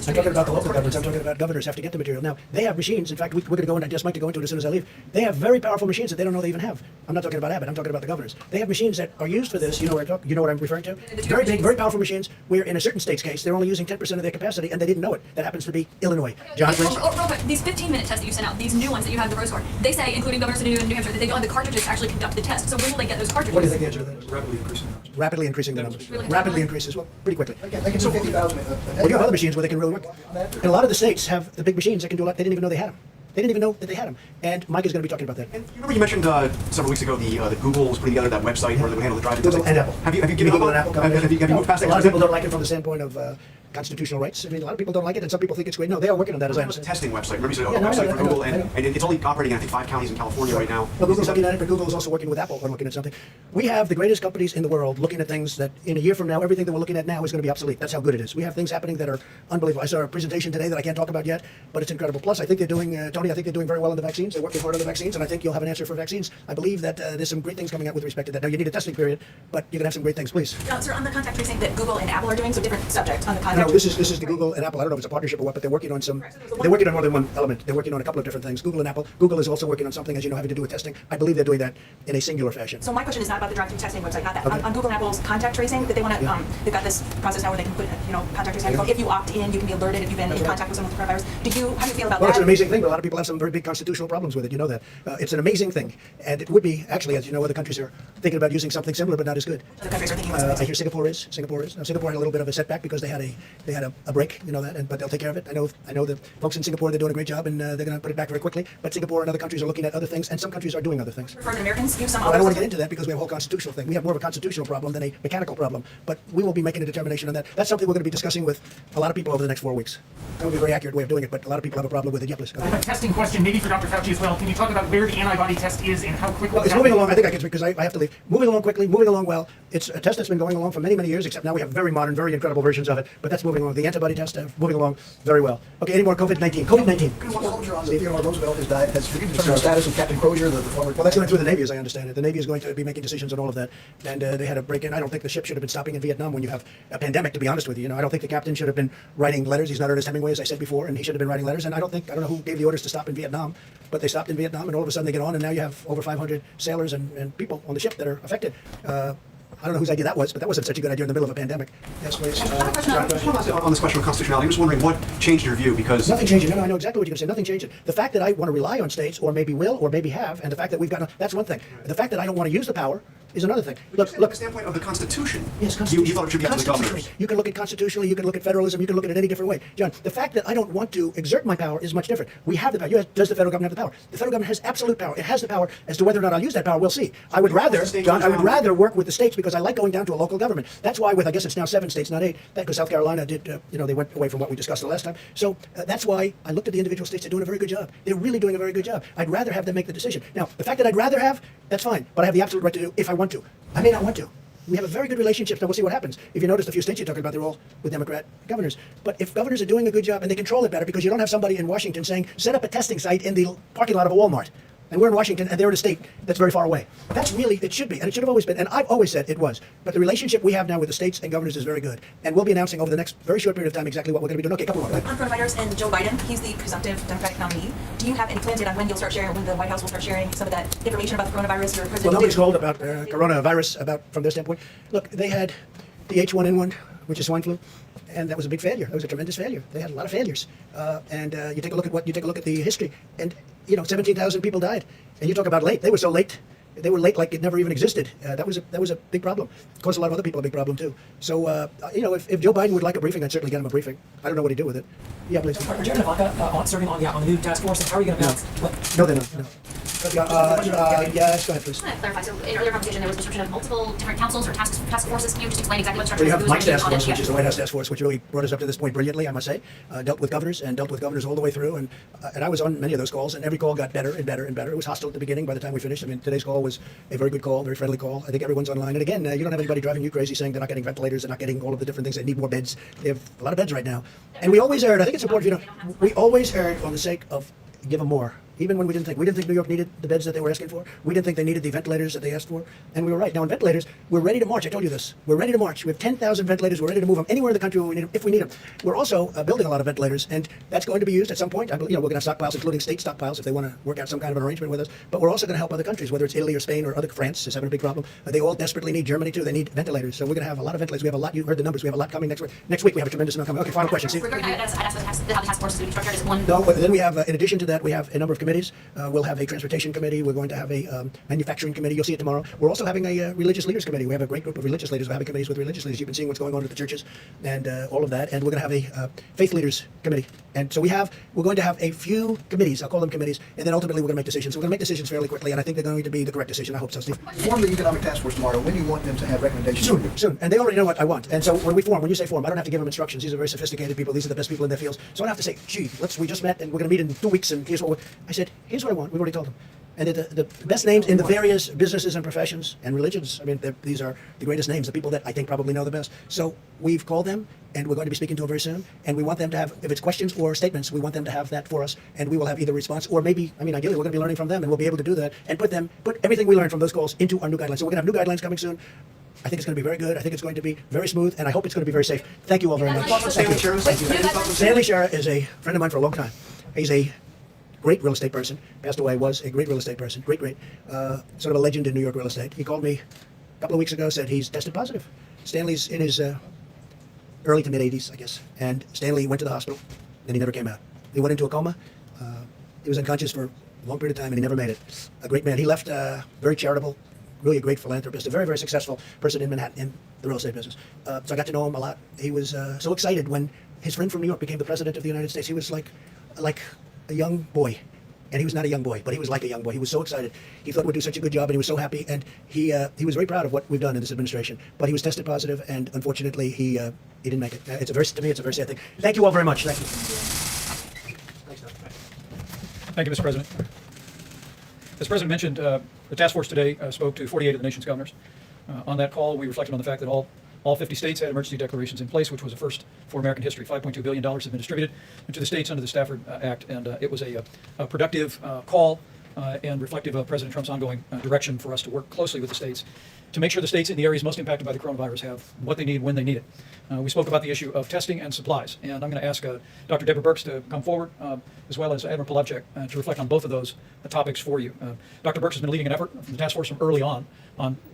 I'm talking about the local governments. I'm talking about governors have to get the material. Now, they have machines. In fact, we're going to go in. I just like to go into it as soon as I leave. They have very powerful machines that they don't know they even have. I'm not talking about Abbott. I'm talking about the governors. They have machines that are used for this. You know what I'm referring to? Very big, very powerful machines. Where in a certain state's case, they're only using 10% of their capacity, and they didn't know it. That happens to be Illinois. John, please. Real quick, these 15-minute tests that you sent out, these new ones that you have in the Rose Garden, they say, including governors of New Hampshire, that they don't have the cartridges to actually conduct the test. So when will they get those cartridges? What do you think the answer to that is? Rapidly increasing the numbers. Rapidly increases. Well, pretty quickly. They can do 50,000. Well, you have other machines where they can really work. And a lot of the states have the big machines that can do a lot. They didn't even know they had them. They didn't even know that they had them. And Mike is going to be talking about that. And you remember you mentioned several weeks ago the Google was putting together that website where they would handle the drive-in Google testing. and Apple. Have you given Google up? and Apple. Have you moved past that? A lot of people don't like it from the standpoint of constitutional rights. I mean, a lot of people don't like it, and some people think it's great. No, they are working on that, as I It's a understand. testing website. Remember, you said Yeah, a no, I website know, for I know, Google, I know. and it's only operating in, I think, 5 counties in California right now. Well, Google's looking at it, but Google is also working with Apple on looking at something. We have the greatest companies in the world looking at things that in a year from now, everything that we're looking at now is going to be obsolete. That's how good it is. We have things happening that are unbelievable. I saw a presentation today that I can't talk about yet, but it's incredible. Plus, I think they're doing, Tony, I think they're doing very well in the vaccines. They're working hard on the vaccines, and I think you'll have an answer for vaccines. I believe that there's some great things coming out with respect to that. Now, you need a testing period, but you can have some great things, please. Sir, on the contact tracing that Google and Apple are doing, so different subject on the contact. No, this is the Google and Apple. I don't know if it's a partnership or what, but they're working on some. They're working on more than one element. They're working on a couple of different things. Google and Apple. Google is also working on something, as you know, having to do with testing. I believe they're doing that in a singular fashion. So my question is not about the drive-through testing website, not that. Okay. On Google and Apple's contact tracing, that they want to, they've got this process now where they can put, contact tracing. Yeah. If you opt in, you can be alerted if you've been in contact with someone with coronavirus. How do you feel about Well, that? it's an amazing thing, but a lot of people have some very big constitutional problems with it. You know that. It's an amazing thing, and it would be actually, as you know, other countries are thinking about using something similar, but not as good. Other countries are thinking about something I hear Singapore is. Now, Singapore had a little bit of a setback because they had a break. You know that, but they'll take care of it. I know the folks in Singapore, they're doing a great job, and they're going to put it back very quickly. But Singapore and other countries are looking at other things, and some countries are doing other things. For the Americans, use some Well, I don't want to get into that because we have a whole constitutional thing. We have more of a constitutional problem than a mechanical problem, but we will be making a determination on that. That's something we're going to be discussing with a lot of people over the next 4 weeks. That would be a very accurate way of doing it, but a lot of people have a problem with it. Yeah, please. Go I have a testing question, maybe for Dr. Fauci as well. Can you talk about where the antibody test is and how quickly? Well, it's moving along. I think I can speak because I have to leave. Moving along quickly, moving along well. It's a test that's been going along for many, many years, except now we have very modern, very incredible versions of it, but that's moving along. The antibody test moving along very well. Okay, any more COVID-19? COVID-19. One soldier on the Theodore Roosevelt has died. Has determined the status of Captain Crozier, the former. Well, that's going through the Navy, as I understand it. The Navy is going to be making decisions on all of that, and they had a break-in. I don't think the ship should have been stopping in Vietnam when you have a pandemic. To be honest with you, I don't think the captain should have been writing letters. He's not Ernest Hemingway, as I said before, and he should have been writing letters. And I don't know who gave the orders to stop in Vietnam, but they stopped in Vietnam, and all of a sudden they get on, and now you have over 500 sailors and people on the ship that are affected. I don't know whose idea that was, but that wasn't such a good idea in the middle of a pandemic. Yes, please. On this question of constitutionality, I'm just wondering what changed your view because Nothing changing. No, I know exactly what you're going to say. Nothing changing. The fact that I want to rely on states, or maybe will, or maybe have, and the fact that we've got that's one thing. The fact that I don't want to use the power is another thing. Look. From the standpoint of the Constitution. Yes, You thought it should be up to the governors. You can look at constitutionally, you can look at federalism, you can look at it any different way. John, the fact that I don't want to exert my power is much different. We have the power. Does the federal government have the power? The federal government has absolute power. It has the power. As to whether or not I'll use that power, we'll see. I would rather, John, I would rather work with the states because I like going down to a local government. That's why with, I guess it's now 7 states, not 8, because South Carolina did, they went away from what we discussed the last time. So that's why I looked at the individual states. They're doing a very good job. They're really doing a very good job. I'd rather have them make the decision. Now, the fact that I'd rather have, that's fine, but I have the absolute right to do if I want to. I may not want to. We have a very good relationship. Now we'll see what happens. If you notice, a few states you're talking about, they're all with Democrat governors. But if governors are doing a good job and they control it better, because you don't have somebody in Washington saying, set up a testing site in the parking lot of a Walmart. And we're in Washington, and they're in a state that's very far away. That's really, it should be, and it should have always been, and I've always said it was. But the relationship we have now with the states and governors is very good. And we'll be announcing over the next very short period of time exactly what we're going to be doing. Okay, couple more. On coronavirus and Joe Biden, he's the presumptive Democratic nominee. Do you have any plans yet on when you'll start sharing, when the White House will start sharing some of that information about the coronavirus? Your president Well, nobody's called about coronavirus from their standpoint. Look, they had the H1N1, which is swine flu, and that was a big failure. That was a tremendous failure. They had a lot of failures. You take a look at the history, and 17,000 people died. And you talk about late. They were so late. They were late like it never even existed. That was a big problem. It caused a lot of other people a big problem too. So if Joe Biden would like a briefing, I'd certainly get him a briefing. I don't know what he'd do with it. Yeah, please. Are Jared and Ivanka serving on the new task force? And how are you going to announce? No, they're not. No. Yes, go ahead, please. I want to clarify. So in earlier conversation, there was a description of multiple different councils or task forces. Can you just explain exactly what structure Well, you have is? Mike's task force, which is the White House task force, which really brought us up to this point brilliantly, I must say. Dealt with governors all the way through, and I was on many of those calls, and every call got better and better and better. It was hostile at the beginning. By the time we finished, I mean, today's call was a very good call, very friendly call. I think everyone's online, and again, you don't have anybody driving you crazy saying they're not getting ventilators, they're not getting all of the different things. They need more beds. They have a lot of beds right now, and we always erred. I think it's important, we always erred on the sake of give them more. Even when we didn't think New York needed the beds that they were asking for. We didn't think they needed the ventilators that they asked for. And we were right. Now, in ventilators, we're ready to march. I told you this. We're ready to march. We have 10,000 ventilators. We're ready to move them anywhere in the country where we need them, if we need them. We're also building a lot of ventilators, and that's going to be used at some point. We're going to have stockpiles, including state stockpiles, if they want to work out some kind of an arrangement with us. But we're also going to help other countries, whether it's Italy or Spain or other. France is having a big problem. They all desperately need, Germany too. They need ventilators. So we're going to have a lot of ventilators. We have a lot. You heard the numbers. We have a lot coming next week. Next week we have a tremendous amount coming. Okay, final question. See? I'd ask how the task force is going to be structured. Is one? No, but then we have, in addition to that, we have a number of committees. committees. We'll have a transportation committee. We're going to have a manufacturing committee. You'll see it tomorrow. We're also having a religious leaders committee. We have a great group of religious leaders. We're having committees with religious leaders. You've been seeing what's going on at the churches and all of that. And we're going to have a faith leaders committee. And so we're going to have a few committees. I'll call them committees. And then ultimately we're going to make decisions. We're going to make decisions fairly quickly. And I think they're going to be the correct decision. I hope so, Steve. Form the economic task force tomorrow. When do you want them to have recommendations? Soon. And they already know what I want. And so when you say form, I don't have to give them instructions. These are very sophisticated people. These are the best people in their fields. So I don't have to say, gee, we just met and we're going to meet in 2 weeks and here's what I said, here's what I want. We've already told them. And the best names in the various businesses and professions and religions. I mean, these are the greatest names, the people that I think probably know the best. So we've called them and we're going to be speaking to them very soon. And we want them to have, if it's questions or statements, we want them to have that for us. And we will have either response or maybe, ideally we're going to be learning from them and we'll be able to do that and put everything we learn from those calls into our new guidelines. So we're going to have new guidelines coming soon. I think it's going to be very good. I think it's going to be very smooth, and I hope it's going to be very safe. Thank you all very much. Thank you. Stanley Shara is a friend of mine for a long time. He's a great real estate person. Passed away, was a great real estate person. Great. Sort of a legend in New York real estate. He called me a couple of weeks ago, said he's tested positive. Stanley's in his early to mid-80s, I guess. And Stanley went to the hospital, and he never came out. He went into a coma. He was unconscious for a long period of time, and he never made it. A great man. He left very charitable, really a great philanthropist, a very, very successful person in Manhattan in the real estate business. So I got to know him a lot. He was so excited when his friend from New York became the president of the United States. He was like a young boy. And he was not a young boy, but he was like a young boy. He was so excited. He thought we'd do such a good job, and he was so happy. And he was very proud of what we've done in this administration. But he was tested positive, and unfortunately, he didn't make it. To me, it's a very sad thing. Thank you all very much. Thank you. Thank you, Mr. President. As the President mentioned, the task force today spoke to 48 of the nation's governors. On that call, we reflected on the fact that all 50 states had emergency declarations in place, which was a first for American history. $5.2 billion has been distributed to the states under the Stafford Act, and it was a productive call and reflective of President Trump's ongoing direction for us to work closely with the states to make sure the states in the areas most impacted by the coronavirus have what they need when they need it. We spoke about the issue of testing and supplies, and I'm going to ask Dr. Deborah Birx to come forward, as well as Admiral Polavchik, to reflect on both of those topics for you. Dr. Birx has been leading an effort from the task force from early on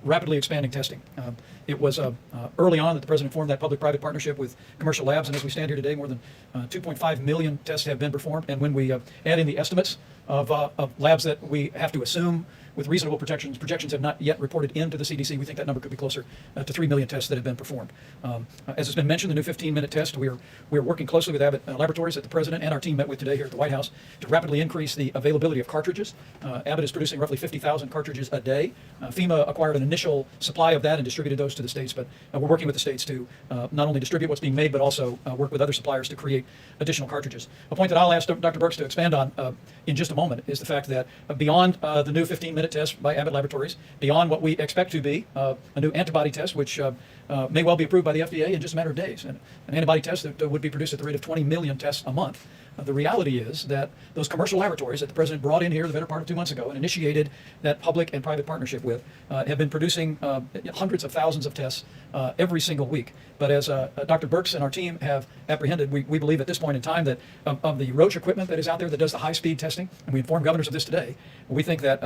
rapidly expanding testing. It was early on that the President formed that public-private partnership with commercial labs, and as we stand here today, more than 2.5 million tests have been performed, and when we add in the estimates of labs that we have to assume with reasonable projections have not yet reported into the CDC. We think that number could be closer to 3 million tests that have been performed. As has been mentioned, the new 15-minute test, we're working closely with Abbott Laboratories that the President and our team met with today here at the White House to rapidly increase the availability of cartridges. Abbott is producing roughly 50,000 cartridges a day. FEMA acquired an initial supply of that and distributed those to the states, but we're working with the states to not only distribute what's being made, but also work with other suppliers to create additional cartridges. A point that I'll ask Dr. Birx to expand on in just a moment is the fact that beyond the new 15-minute test by Abbott Laboratories, beyond what we expect to be a new antibody test, which may well be approved by the FDA in just a matter of days, and an antibody test that would be produced at the rate of 20 million tests a month. The reality is that those commercial laboratories that the President brought in here the better part of 2 months ago and initiated that public and private partnership with have been producing hundreds of thousands of tests every single week. But as Dr. Birx and our team have apprehended, we believe at this point in time that of the Roche equipment that is out there that does the high-speed testing, and we informed governors of this today, we think that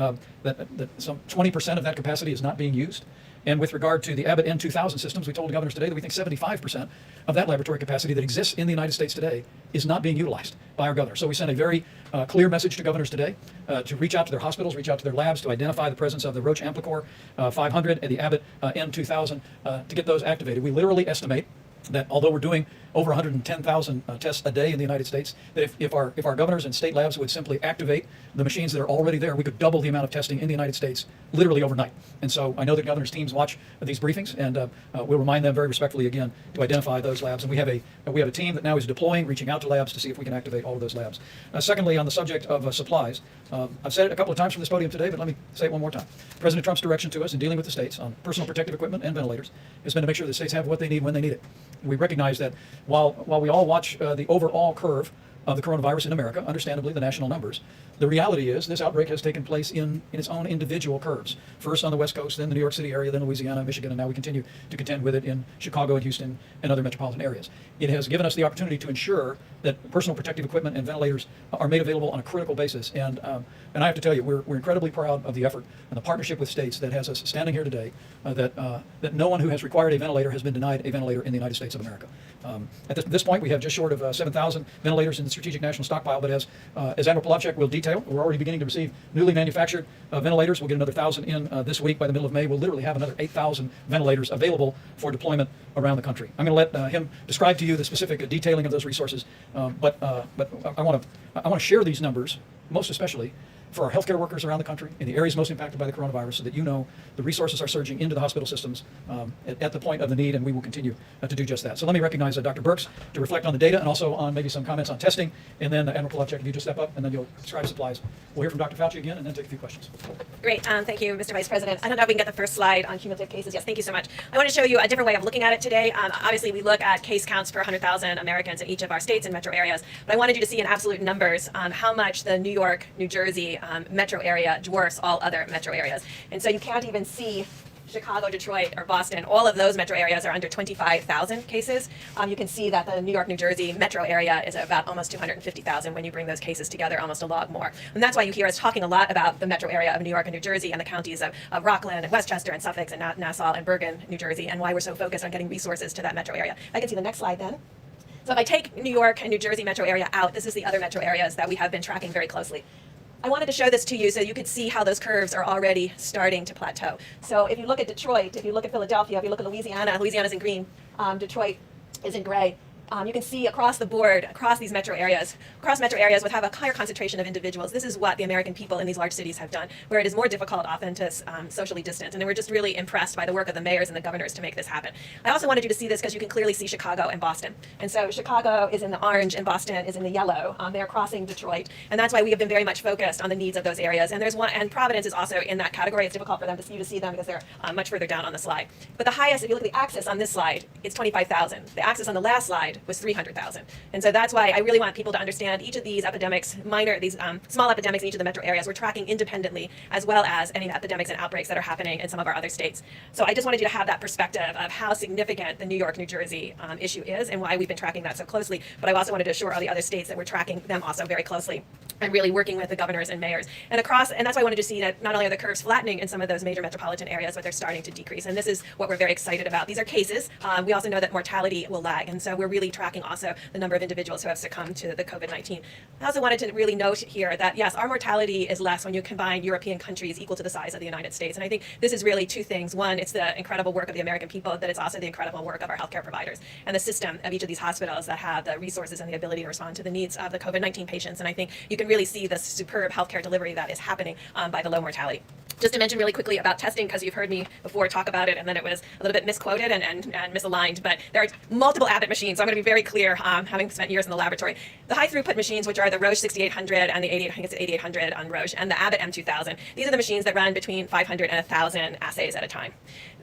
some 20% of that capacity is not being used. And with regard to the Abbott N2000 systems, we told governors today that we think 75% of that laboratory capacity that exists in the United States today is not being utilized by our governors. So we sent a very clear message to governors today to reach out to their hospitals, reach out to their labs to identify the presence of the Roche Amplicor 500 and the Abbott N2000 to get those activated. We literally estimate that although we're doing over 110,000 tests a day in the United States, that if our governors and state labs would simply activate the machines that are already there, we could double the amount of testing in the United States literally overnight. And so I know that governors' teams watch these briefings, and we'll remind them very respectfully again to identify those labs. And we have a team that now is deploying, reaching out to labs to see if we can activate all of those labs. Secondly, on the subject of supplies, I've said it a couple of times from this podium today, but let me say it one more time. President Trump's direction to us in dealing with the states on personal protective equipment and ventilators has been to make sure the states have what they need when they need it. We recognize that while we all watch the overall curve of the coronavirus in America, understandably the national numbers, the reality is this outbreak has taken place in its own individual curves. First on the West Coast, then the New York City area, then Louisiana, Michigan, and now we continue to contend with it in Chicago and Houston and other metropolitan areas. It has given us the opportunity to ensure that personal protective equipment and ventilators are made available on a critical basis. And I have to tell you, we're incredibly proud of the effort and the partnership with states that has us standing here today, that no one who has required a ventilator has been denied a ventilator in the United States of America. At this point, we have just short of 7,000 ventilators in strategic national stockpile, but as Admiral Polavchik will detail, we're already beginning to receive newly manufactured ventilators. We'll get another 1,000 in this week. By the middle of May, we'll literally have another 8,000 ventilators available for deployment around the country. I'm going to let him describe to you the specific detailing of those resources, but I want to share these numbers, most especially for our healthcare workers around the country in the areas most impacted by the coronavirus, so that you know the resources are surging into the hospital systems at the point of the need, and we will continue to do just that. So let me recognize Dr. Birx to reflect on the data and also on maybe some comments on testing, and then Admiral Polavchik, if you just step up, and then you'll describe supplies. We'll hear from Dr. Fauci again, and then take a few questions. Great. Thank you, Mr. Vice President. I don't know if we can get the first slide on cumulative cases. Yes, thank you so much. I want to show you a different way of looking at it today. Obviously, we look at case counts per 100,000 Americans in each of our states and metro areas, but I wanted you to see in absolute numbers how much the New York, New Jersey metro area dwarfs all other metro areas. And so you can't even see Chicago, Detroit, or Boston. All of those metro areas are under 25,000 cases. You can see that the New York, New Jersey metro area is about almost 250,000 when you bring those cases together, almost a log more. And that's why you hear us talking a lot about the metro area of New York and New Jersey and the counties of Rockland and Westchester and Suffolk and Nassau and Bergen, New Jersey, and why we're so focused on getting resources to that metro area. I can see the next slide then. So if I take New York and New Jersey metro area out, this is the other metro areas that we have been tracking very closely. I wanted to show this to you so you could see how those curves are already starting to plateau. So if you look at Detroit, if you look at Philadelphia, if you look at Louisiana, Louisiana's in green, Detroit is in gray. You can see across the board, across these metro areas would have a higher concentration of individuals. This is what the American people in these large cities have done, where it is more difficult often to socially distance. And we're just really impressed by the work of the mayors and the governors to make this happen. I also wanted you to see this because you can clearly see Chicago and Boston. And so Chicago is in the orange and Boston is in the yellow. They're crossing Detroit. And that's why we have been very much focused on the needs of those areas. And there's one, and Providence is also in that category. It's difficult for them to see them because they're much further down on the slide. But the highest, if you look at the axis on this slide, it's 25,000. The axis on the last slide was 300,000. And so that's why I really want people to understand each of these epidemics, these small epidemics in each of the metro areas, we're tracking independently, as well as any epidemics and outbreaks that are happening in some of our other states. So I just wanted you to have that perspective of how significant the New York, New Jersey issue is and why we've been tracking that so closely. But I also wanted to assure all the other states that we're tracking them also very closely and really working with the governors and mayors. And that's why I wanted to see that not only are the curves flattening in some of those major metropolitan areas, but they're starting to decrease. And this is what we're very excited about. These are cases. We also know that mortality will lag. And so we're really tracking also the number of individuals who have succumbed to the COVID-19. I also wanted to really note here that, yes, our mortality is less when you combine European countries equal to the size of the United States. And I think this is really two things. One, it's the incredible work of the American people, but it's also the incredible work of our healthcare providers and the system of each of these hospitals that have the resources and the ability to respond to the needs of the COVID-19 patients. And I think you can really see the superb healthcare delivery that is happening by the low mortality. Just to mention really quickly about testing, because you've heard me before talk about it, and then it was a little bit misquoted and misaligned, but there are multiple Abbott machines, so I'm going to be very clear, having spent years in the laboratory. The high throughput machines, which are the Roche 6800 and the 8800 on Roche, and the Abbott M2000, these are the machines that run between 500 and 1,000 assays at a time.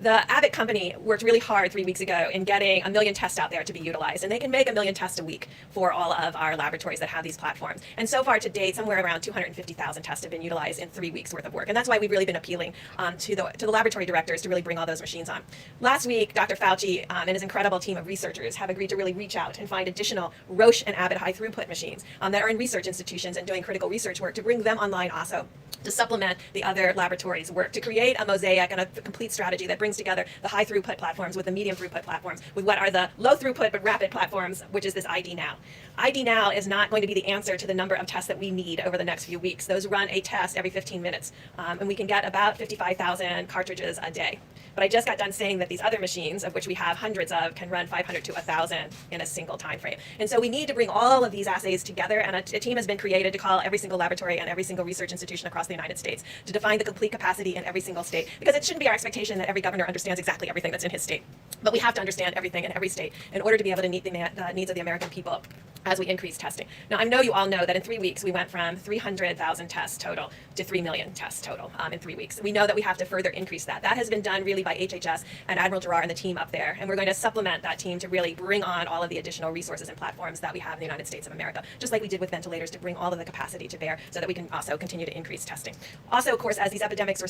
The Abbott company worked really hard 3 weeks ago in getting 1 million tests out there to be utilized, and they can make 1 million tests a week for all of our laboratories that have these platforms. And so far to date, somewhere around 250,000 tests have been utilized in 3 weeks worth of work, and that's why we've really been appealing to the laboratory directors to really bring all those machines on. Last week, Dr. Fauci and his incredible team of researchers have agreed to really reach out and find additional Roche and Abbott high throughput machines that are in research institutions and doing critical research work to bring them online also, to supplement the other laboratories' work, to create a mosaic and a complete strategy that brings together the high throughput platforms with the medium throughput platforms with what are the low throughput but rapid platforms, which is this ID Now. ID Now is not going to be the answer to the number of tests that we need over the next few weeks. Those run a test every 15 minutes, and we can get about 55,000 cartridges a day. But I just got done saying that these other machines, of which we have hundreds of, can run 500 to 1,000 in a single time frame. And so we need to bring all of these assays together, and a team has been created to call every single laboratory and every single research institution across the United States to define the complete capacity in every single state. Because it shouldn't be our expectation that every governor understands exactly everything that's in his state. But we have to understand everything in every state in order to be able to meet the needs of the American people as we increase testing. Now, I know you all know that in 3 weeks, we went from 300,000 tests total to 3 million tests total in 3 weeks. We know that we have to further increase that. That has been done really by HHS and Admiral Giroir and the team up there. And we're going to supplement that team to really bring on all of the additional resources and platforms that we have in the United States of America, just like we did with ventilators, to bring all of the capacity to bear so that we can also continue to increase testing. Also, of course, as these epidemics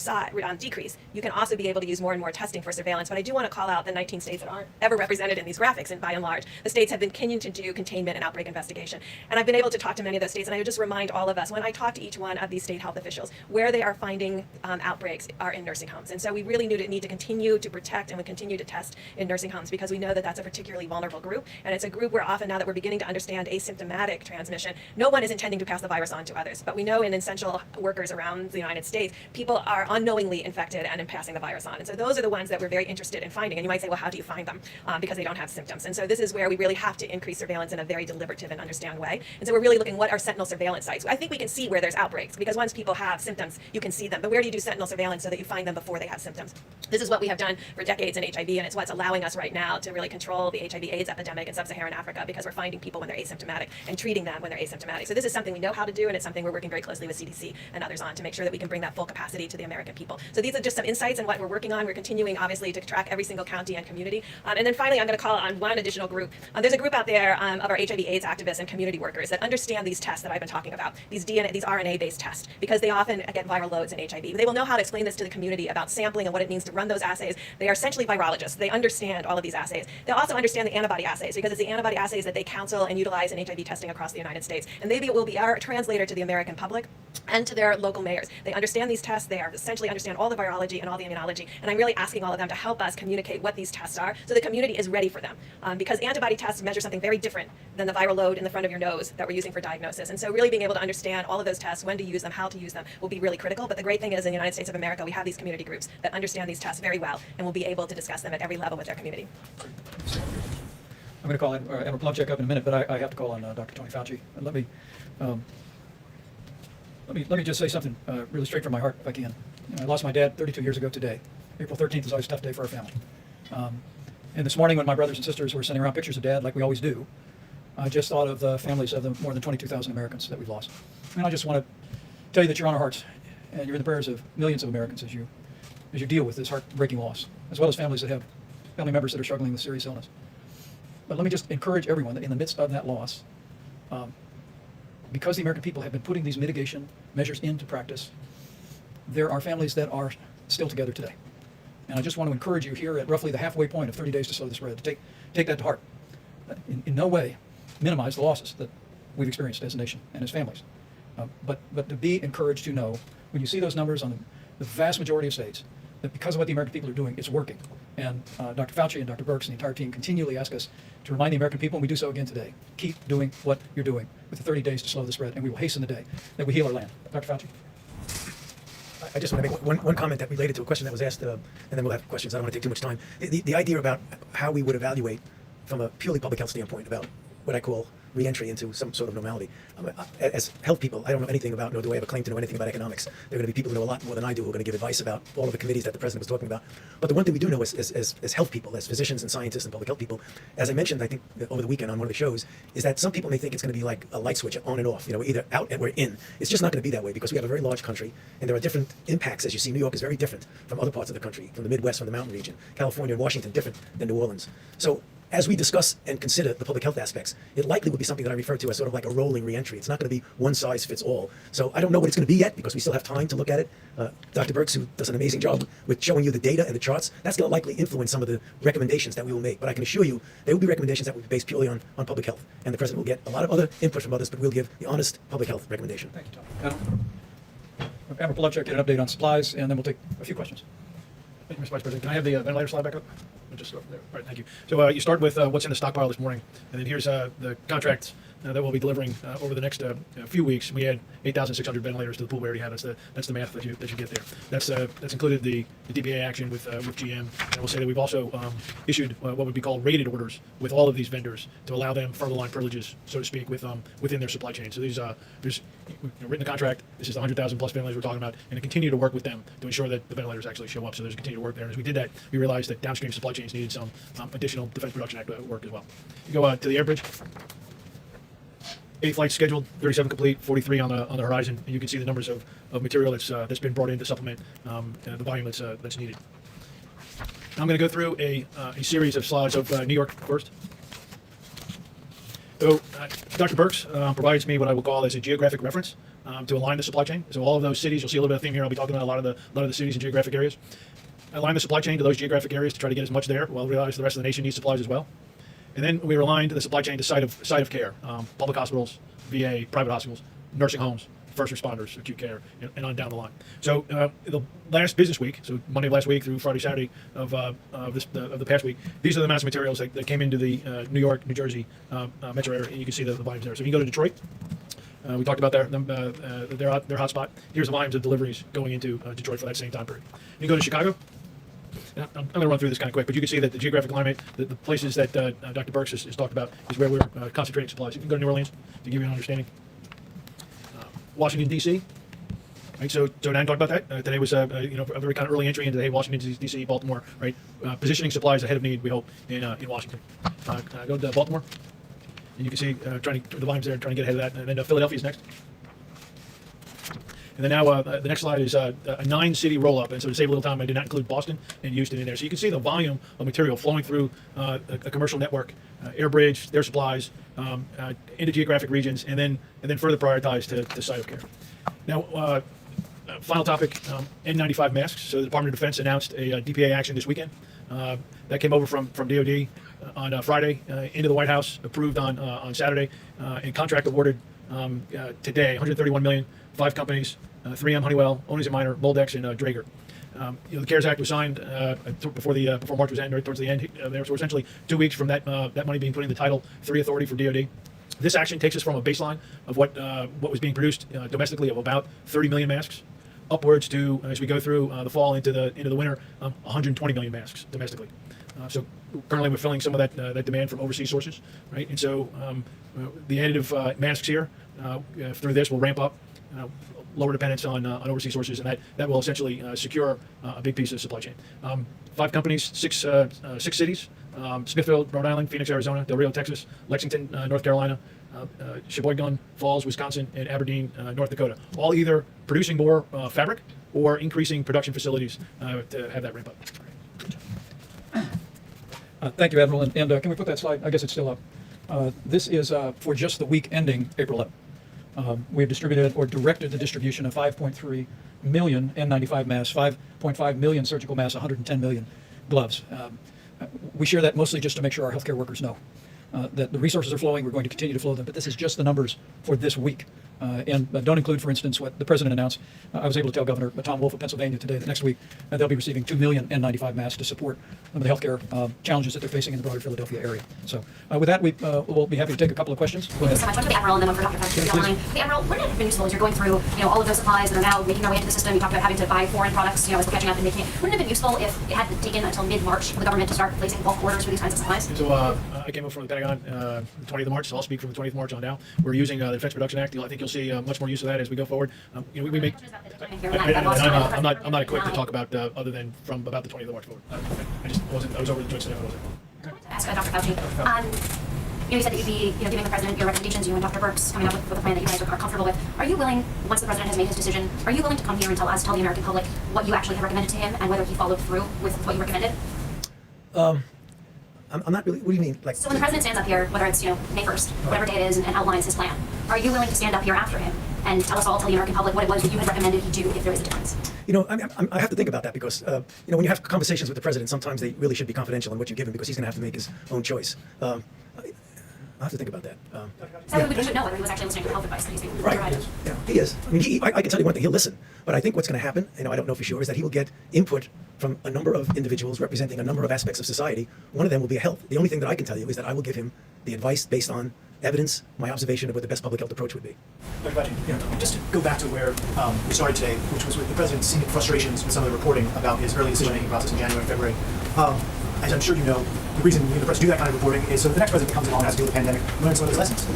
decrease, you can also be able to use more and more testing for surveillance. But I do want to call out the 19 states that aren't ever represented in these graphics, and by and large, the states have been continuing to do containment and outbreak systematic investigation. And I've been able to talk to many of those states, and I would just remind all of us, when I talk to each one of these state health officials, where they are finding outbreaks are in nursing homes. And so we really need to continue to protect and we continue to test in nursing homes because we know that that's a particularly vulnerable group. And it's a group where often now that we're beginning to understand asymptomatic transmission, no one is intending to pass the virus on to others. But we know in essential workers around the United States, people are unknowingly infected and passing the virus on. And so those are the ones that we're very interested in finding. And you might say, well, how do you find them? Because they don't have symptoms. And so this is where we really have to increase surveillance in a very deliberative and understand way. And so we're really looking what are sentinel surveillance sites. I think we can see where there's outbreaks because once people have symptoms, you can see them. But where do you do sentinel surveillance so that you find them before they have symptoms? This is what we have done for decades in HIV, and it's what's allowing us right now to really control the HIV/AIDS epidemic in sub-Saharan Africa because we're finding people when they're asymptomatic and treating them when they're asymptomatic. So this is something we know how to do, and it's something we're working very closely with CDC and others on to make sure that we can bring that full capacity to the American people. So these are just some insights in what we're working on. We're continuing, obviously, to track every single county and community. And then finally, I'm going to call on one additional group. There's a group out there of our HIV/AIDS activists and community workers that understand these tests that I've been talking about, these RNA-based tests, because they often get viral loads in HIV. They will know how to explain this to the community about sampling and what it means to run those assays. They are essentially virologists. They understand all of these assays. They also understand the antibody assays because it's the antibody assays that they counsel and utilize in HIV testing across the United States. And they will be our translator to the American public and to their local mayors. They understand these tests. They are essentially understand all the virology and all the immunology. And I'm really asking all of them to help us communicate what these tests are so the community is ready for them. Because antibody tests measure something very different than the viral load in the front of your nose that we're using for diagnosis. And so really being able to understand all of those tests, when to use them, how to use them, will be really critical. But the great thing is in the United States of America, we have these community groups that understand these tests very well and will be able to discuss them at every level with their community. I'm going to call Emma Plumcheck up in a minute, but I have to call on Dr. Tony Fauci. And let me just say something really straight from my heart, if I can. I lost my dad 32 years ago today. April 13th is always a tough day for our family. And this morning, when my brothers and sisters were sending around pictures of Dad, like we always do, I just thought of the families of the more than 22,000 Americans that we've lost. And I just want to tell you that you're on our hearts, and you're in the prayers of millions of Americans as you deal with this heartbreaking loss, as well as families that have family members that are struggling with serious illness. But let me just encourage everyone that in the midst of that loss, because the American people have been putting these mitigation measures into practice, there are families that are still together today. And I just want to encourage you here at roughly the halfway point of 30 days to slow the spread to take that to heart. In no way minimize the losses that we've experienced as a nation and as families. But to be encouraged to know, when you see those numbers on the vast majority of states, that because of what the American people are doing, it's working. And Dr. Fauci and Dr. Birx and the entire team continually ask us to remind the American people, and we do so again today, keep doing what you're doing with the 30 days to slow the spread, and we will hasten the day that we heal our land. Dr. Fauci? I just want to make one comment that related to a question that was asked, and then we'll have questions. I don't want to take too much time. The idea about how we would evaluate from a purely public health standpoint about what I call re-entry into some sort of normality. As health people, I don't know anything about, nor do I have a claim to know anything about economics. There are going to be people who know a lot more than I do who are going to give advice about all of the committees that the president was talking about. But the one thing we do know as health people, as physicians and scientists and public health people, as I mentioned, I think over the weekend on one of the shows, is that some people may think it's going to be like a light switch on and off. We're either out and we're in. It's just not going to be that way because we have a very large country and there are different impacts. As you see, New York is very different from other parts of the country, from the Midwest, from the mountain region. California and Washington different than New Orleans. So as we discuss and consider the public health aspects, it likely would be something that I refer to as sort of like a rolling reentry. It's not going to be one size fits all. So I don't know what it's going to be yet because we still have time to look at it. Dr. Birx, who does an amazing job with showing you the data and the charts, that's going to likely influence some of the recommendations that we will make. But I can assure you there will be recommendations that will be based purely on public health. And the president will get a lot of other input from others, but we'll give the honest public health recommendation. Thank you, Tom. Emma Plumcheck, get an update on supplies, and then we'll take a few questions. Thank you, Mr. Vice President. Can I have the ventilator slide back up? I'll just start there. All right, thank you. So you start with what's in the stockpile this morning, and then here's the contracts that we'll be delivering over the next few weeks. We had 8,600 ventilators to the pool we already had. That's the math that you get there. That's included the DPA action with GM, and we'll say that we've also issued what would be called rated orders with all of these vendors to allow them further line privileges, so to speak, within their supply chain. So there's written the contract. This is the 100,000 plus ventilators we're talking about, and to continue to work with them to ensure that the ventilators actually show up. So there's a continued work there. And as we did that, we realized that downstream supply chains needed some additional Defense Production Act work as well. You go to the air bridge. 8 flights scheduled, 37 complete, 43 on the horizon, and you can see the numbers of material that's been brought in to supplement the volume that's needed. I'm going to go through a series of slides of New York first. So Dr. Birx provides me what I will call as a geographic reference to align the supply chain. So all of those cities, you'll see a little bit of theme here. I'll be talking about a lot of the cities and geographic areas. Align the supply chain to those geographic areas to try to get as much there while realize the rest of the nation needs supplies as well. And then we aligned the supply chain to site of care, public hospitals, VA, private hospitals, nursing homes, first responders, acute care, and on down the line. So the last business week, so Monday of last week through Friday, Saturday of the past week, these are the amounts of materials that came into the New York, New Jersey metro area, and you can see the volumes there. So you can go to Detroit. We talked about their hotspot. Here's the volumes of deliveries going into Detroit for that same time period. You go to Chicago. I'm going to run through this kind of quick, but you can see that the geographic alignment, the places that Dr. Burks has talked about, is where we're concentrating supplies. You can go to New Orleans to give you an understanding. Washington, D.C. Right, so Dan talked about that. Today was a very kind of early entry into Washington, D.C., Baltimore. Right, positioning supplies ahead of need. We hope in Washington. Go to Baltimore, and you can see the volumes there, trying to get ahead of that. And then Philadelphia's next. And then now the next slide is a 9-city roll-up. And so to save a little time, I did not include Boston and Houston in there. So you can see the volume of material flowing through a commercial network, air bridge, their supplies, into geographic regions, and then further prioritized to site of care. Now, final topic, N95 masks. So the Department of Defense announced a DPA action this weekend. That came over from DOD on Friday into the White House, approved on Saturday, and contract awarded today, $131 million, 5 companies, 3M, Honeywell, Owens & Minor, Moldex, and Draeger. The CARES Act was signed before March was ended, towards the end there. So essentially 2 weeks from that money being put in the Title III authority for DOD. This action takes us from a baseline of what was being produced domestically of about 30 million masks, upwards to, as we go through the fall into the winter, 120 million masks domestically. So currently we're filling some of that demand from overseas sources, right? And so the additive masks here through this will ramp up. Lower dependence on overseas sources, and that will essentially secure a big piece of supply chain. 5 companies, 6 cities: Smithfield, Rhode Island; Phoenix, Arizona; Del Rio, Texas; Lexington, North Carolina; Sheboygan Falls, Wisconsin; and Aberdeen, North Dakota. All either producing more fabric or increasing production facilities to have that ramp up. Thank you, Admiral. And can we put that slide? I guess it's still up. This is for just the week ending April 11th. We have distributed or directed the distribution of 5.3 million N95 masks, 5.5 million surgical masks, 110 million gloves. We share that mostly just to make sure our healthcare workers know that the resources are flowing. We're going to continue to flow them, but this is just the numbers for this week. And don't include, for instance, what the president announced. I was able to tell Governor Tom Wolf of Pennsylvania today that next week they'll be receiving 2 million N95 masks to support some of the healthcare challenges that they're facing in the broader Philadelphia area. So with that, we'll be happy to take a couple of questions. Thank you so much. One for the Admiral and then one for Dr. Fauci, if you don't mind. The Admiral, wouldn't it have been useful as you're going through all of those supplies that are now making their way into the system? You talked about having to buy foreign products, as we're catching up and making it. Wouldn't it have been useful if it had taken until mid-March for the government to start placing bulk orders for these kinds of supplies? So I came up from the Pentagon the 20th of March, so I'll speak from the 20th of March on now. We're using the Defense Production Act. I think you'll see much more use of that as we go forward. We make. I'm not equipped to talk about other than from about the 20th of March forward. I just wasn't. I was over the Joint Staff. Ask Dr. Fauci. You said that you'd be giving the president your recommendations, you and Dr. Burks, coming up with a plan that you guys are comfortable with. Are you willing, once the president has made his decision, are you willing to come here and tell the American public what you actually have recommended to him and whether he followed through with what you recommended? I'm not really. What do you mean? So when the president stands up here, whether it's May 1st, whatever day it is, and outlines his plan, are you willing to stand up here after him and tell the American public what it was that you had recommended he do if there is a difference? I have to think about that because when you have conversations with the president, sometimes they really should be confidential in what you give him because he's going to have to make his own choice. I have to think about that. So we should know whether he was actually listening to health advice that he's being provided. Yeah, he is. I mean, I can tell you one thing, he'll listen. But I think what's going to happen, I don't know for sure, is that he will get input from a number of individuals representing a number of aspects of society. One of them will be health. The only thing that I can tell you is that I will give him the advice based on evidence, my observation of what the best public health approach would be. Dr. Fauci, just to go back to where we started today, which was with the president's seeming frustrations with some of the reporting about his early decision-making process in January and February. As I'm sure you know, the reason the press do that kind of reporting is so the next president comes along and has to deal with the pandemic, learn some of those lessons.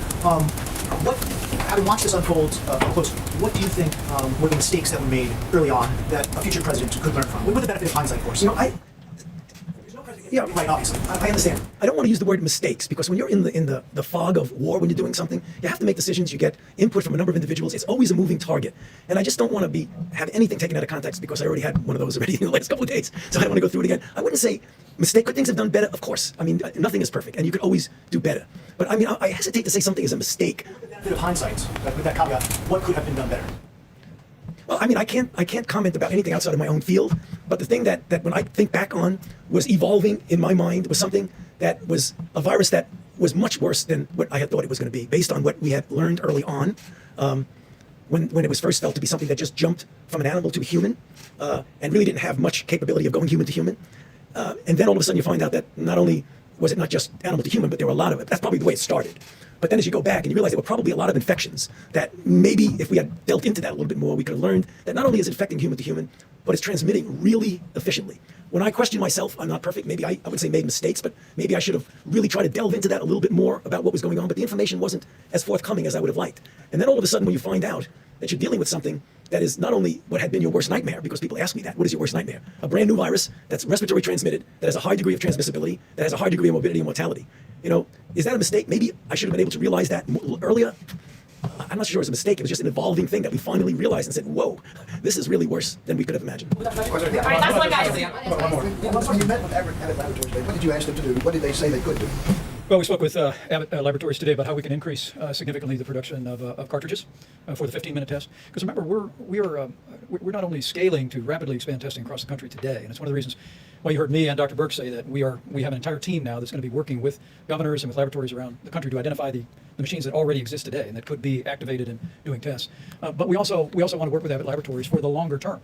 Having watched this unfold up close, what do you think were the mistakes that were made early on that a future president could learn from? What would the benefit of hindsight for us? Yeah, right, obviously. I understand. I don't want to use the word mistakes because when you're in the fog of war, when you're doing something, you have to make decisions. You get input from a number of individuals. It's always a moving target. And I just don't want to have anything taken out of context because I already had one of those already in the last couple of days. So I don't want to go through it again. I wouldn't say mistake. Could things have done better? Of course. I mean, nothing is perfect and you could always do better. But I mean, I hesitate to say something is a mistake. With the benefit of hindsight, with that caveat, what could have been done better? Well, I mean, I can't comment about anything outside of my own field, but the thing that when I think back on was evolving in my mind was something that was a virus that was much worse than what I had thought it was going to be, based on what we had learned early on, when it was first felt to be something that just jumped from an animal to a human, and really didn't have much capability of going human to human. And then all of a sudden you find out that not only was it not just animal to human, but there were a lot of it. That's probably the way it started. But then as you go back and you realize there were probably a lot of infections that maybe if we had delved into that a little bit more, we could have learned that not only is it infecting human to human, but it's transmitting really efficiently. When I question myself, I'm not perfect. Maybe I would say made mistakes, but maybe I should have really tried to delve into that a little bit more about what was going on. But the information wasn't as forthcoming as I would have liked. And then all of a sudden when you find out that you're dealing with something that is not only what had been your worst nightmare, because people ask me that, what is your worst nightmare? A brand new virus that's respiratory transmitted, that has a high degree of transmissibility, that has a high degree of morbidity and mortality. You know, is that a mistake? Maybe I should have been able to realize that earlier. I'm not sure it was a mistake. It was just an evolving thing that we finally realized and said, whoa, this is really worse than we could have imagined. All right, last one, guys. One more. When you met with Abbott Laboratories today, what did you ask them to do? What did they say they could do? Well, we spoke with Abbott Laboratories today about how we can increase significantly the production of cartridges for the 15-minute test. Because remember, we're not only scaling to rapidly expand testing across the country today, and it's one of the reasons why you heard me and Dr. Burke say that we have an entire team now that's going to be working with governors and with laboratories around the country to identify the machines that already exist today and that could be activated in doing tests. But we also want to work with Abbott Laboratories for the longer term,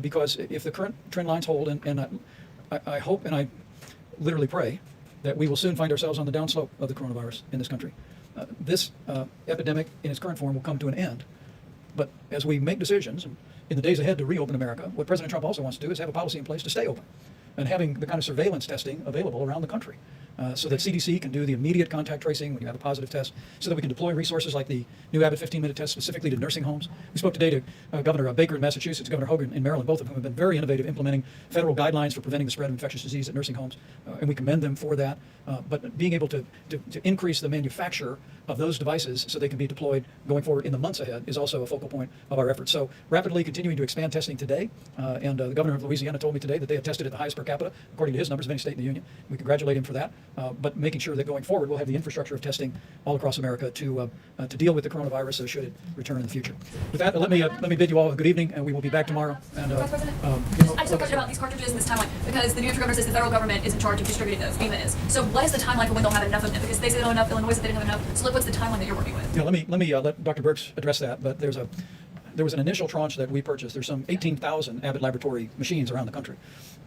because if the current trend lines hold, and I hope and I literally pray that we will soon find ourselves on the downslope of the coronavirus in this country. This epidemic in its current form will come to an end. But as we make decisions in the days ahead to reopen America, what President Trump also wants to do is have a policy in place to stay open, and having the kind of surveillance testing available around the country, so that CDC can do the immediate contact tracing when you have a positive test, so that we can deploy resources like the new Abbott 15-minute test specifically to nursing homes. We spoke today to Governor Baker in Massachusetts, Governor Hogan in Maryland, both of whom have been very innovative implementing federal guidelines for preventing the spread of infectious disease at nursing homes, and we commend them for that. But being able to increase the manufacture of those devices so they can be deployed going forward in the months ahead is also a focal point of our efforts. So rapidly continuing to expand testing today, and the governor of Louisiana told me today that they had tested at the highest per capita, according to his numbers, of any state in the union. We congratulate him for that, but making sure that going forward we'll have the infrastructure of testing all across America to deal with the coronavirus should it return in the future. With that, let me bid you all a good evening, and we will be back tomorrow. And I just have a question about these cartridges and this timeline, because the New Hampshire governor says the federal government is in charge of distributing those. FEMA is. So what is the timeline for when they'll have enough of them? Because they say they don't have enough. Illinois said they didn't have enough. So what's the timeline that you're working with? Yeah, let me let Dr. Burks address that. But there was an initial tranche that we purchased. There's some 18,000 Abbott Laboratory machines around the country,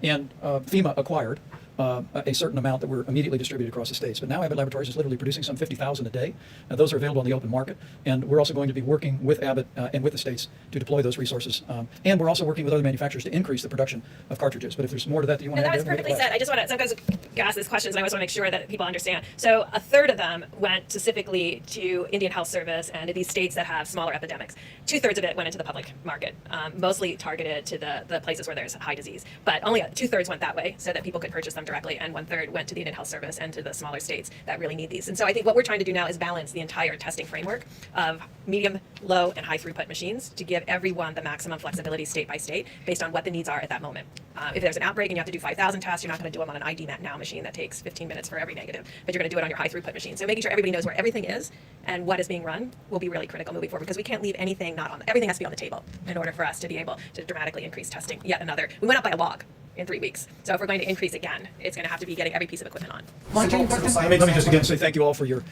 and FEMA acquired a certain amount that were immediately distributed across the states. But now Abbott Laboratories is literally producing some 50,000 a day. Those are available on the open market, and we're also going to be working with Abbott and with the states to deploy those resources. And we're also working with other manufacturers to increase the production of cartridges. But if there's more to that that you want to add, that was perfectly said. I just want to, sometimes ask these questions, and I always want to make sure that people understand. So a third of them went specifically to Indian Health Service and to these states that have smaller epidemics. 2/3 of it went into the public market, mostly targeted to the places where there's high disease. But only 2/3 went that way so that people could purchase them directly, and 1/3 went to the Indian Health Service and to the smaller states that really need these. And so I think what we're trying to do now is balance the entire testing framework of medium, low, and high throughput machines to give everyone the maximum flexibility state by state based on what the needs are at that moment. If there's an outbreak and you have to do 5,000 tests, you're not going to do them on an ID Now machine that takes 15 minutes for every negative, but you're going to do it on your high throughput machine. So making sure everybody knows where everything is and what is being run will be really critical moving forward, because we can't leave anything not on. Everything has to be on the table in order for us to be able to dramatically increase testing. Yet another. We went up by a log in 3 weeks. So if we're going to increase again, it's going to have to be getting every piece of equipment on. Let me just again say thank you all for your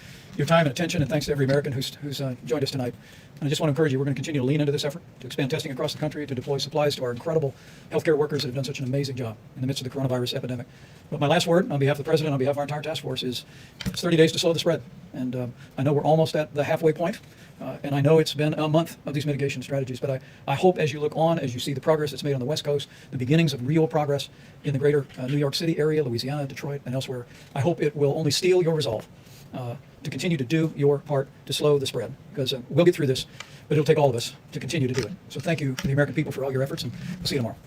time and attention, and thanks to every American who's joined us tonight. And I just want to encourage you, we're going to continue to lean into this effort to expand testing across the country, to deploy supplies to our incredible healthcare workers that have done such an amazing job in the midst of the coronavirus epidemic. But my last word on behalf of the President, on behalf of our entire task force, is it's 30 days to slow the spread. And I know we're almost at the halfway point. And I know it's been a month of these mitigation strategies, but I hope as you look on, as you see the progress that's made on the West Coast, the beginnings of real progress in the greater New York City area, Louisiana, Detroit, and elsewhere, I hope it will only steel your resolve to continue to do your part to slow the spread, because we'll get through this, but it'll take all of us to continue to do it. So thank you to the American people for all your efforts, and we'll see you tomorrow.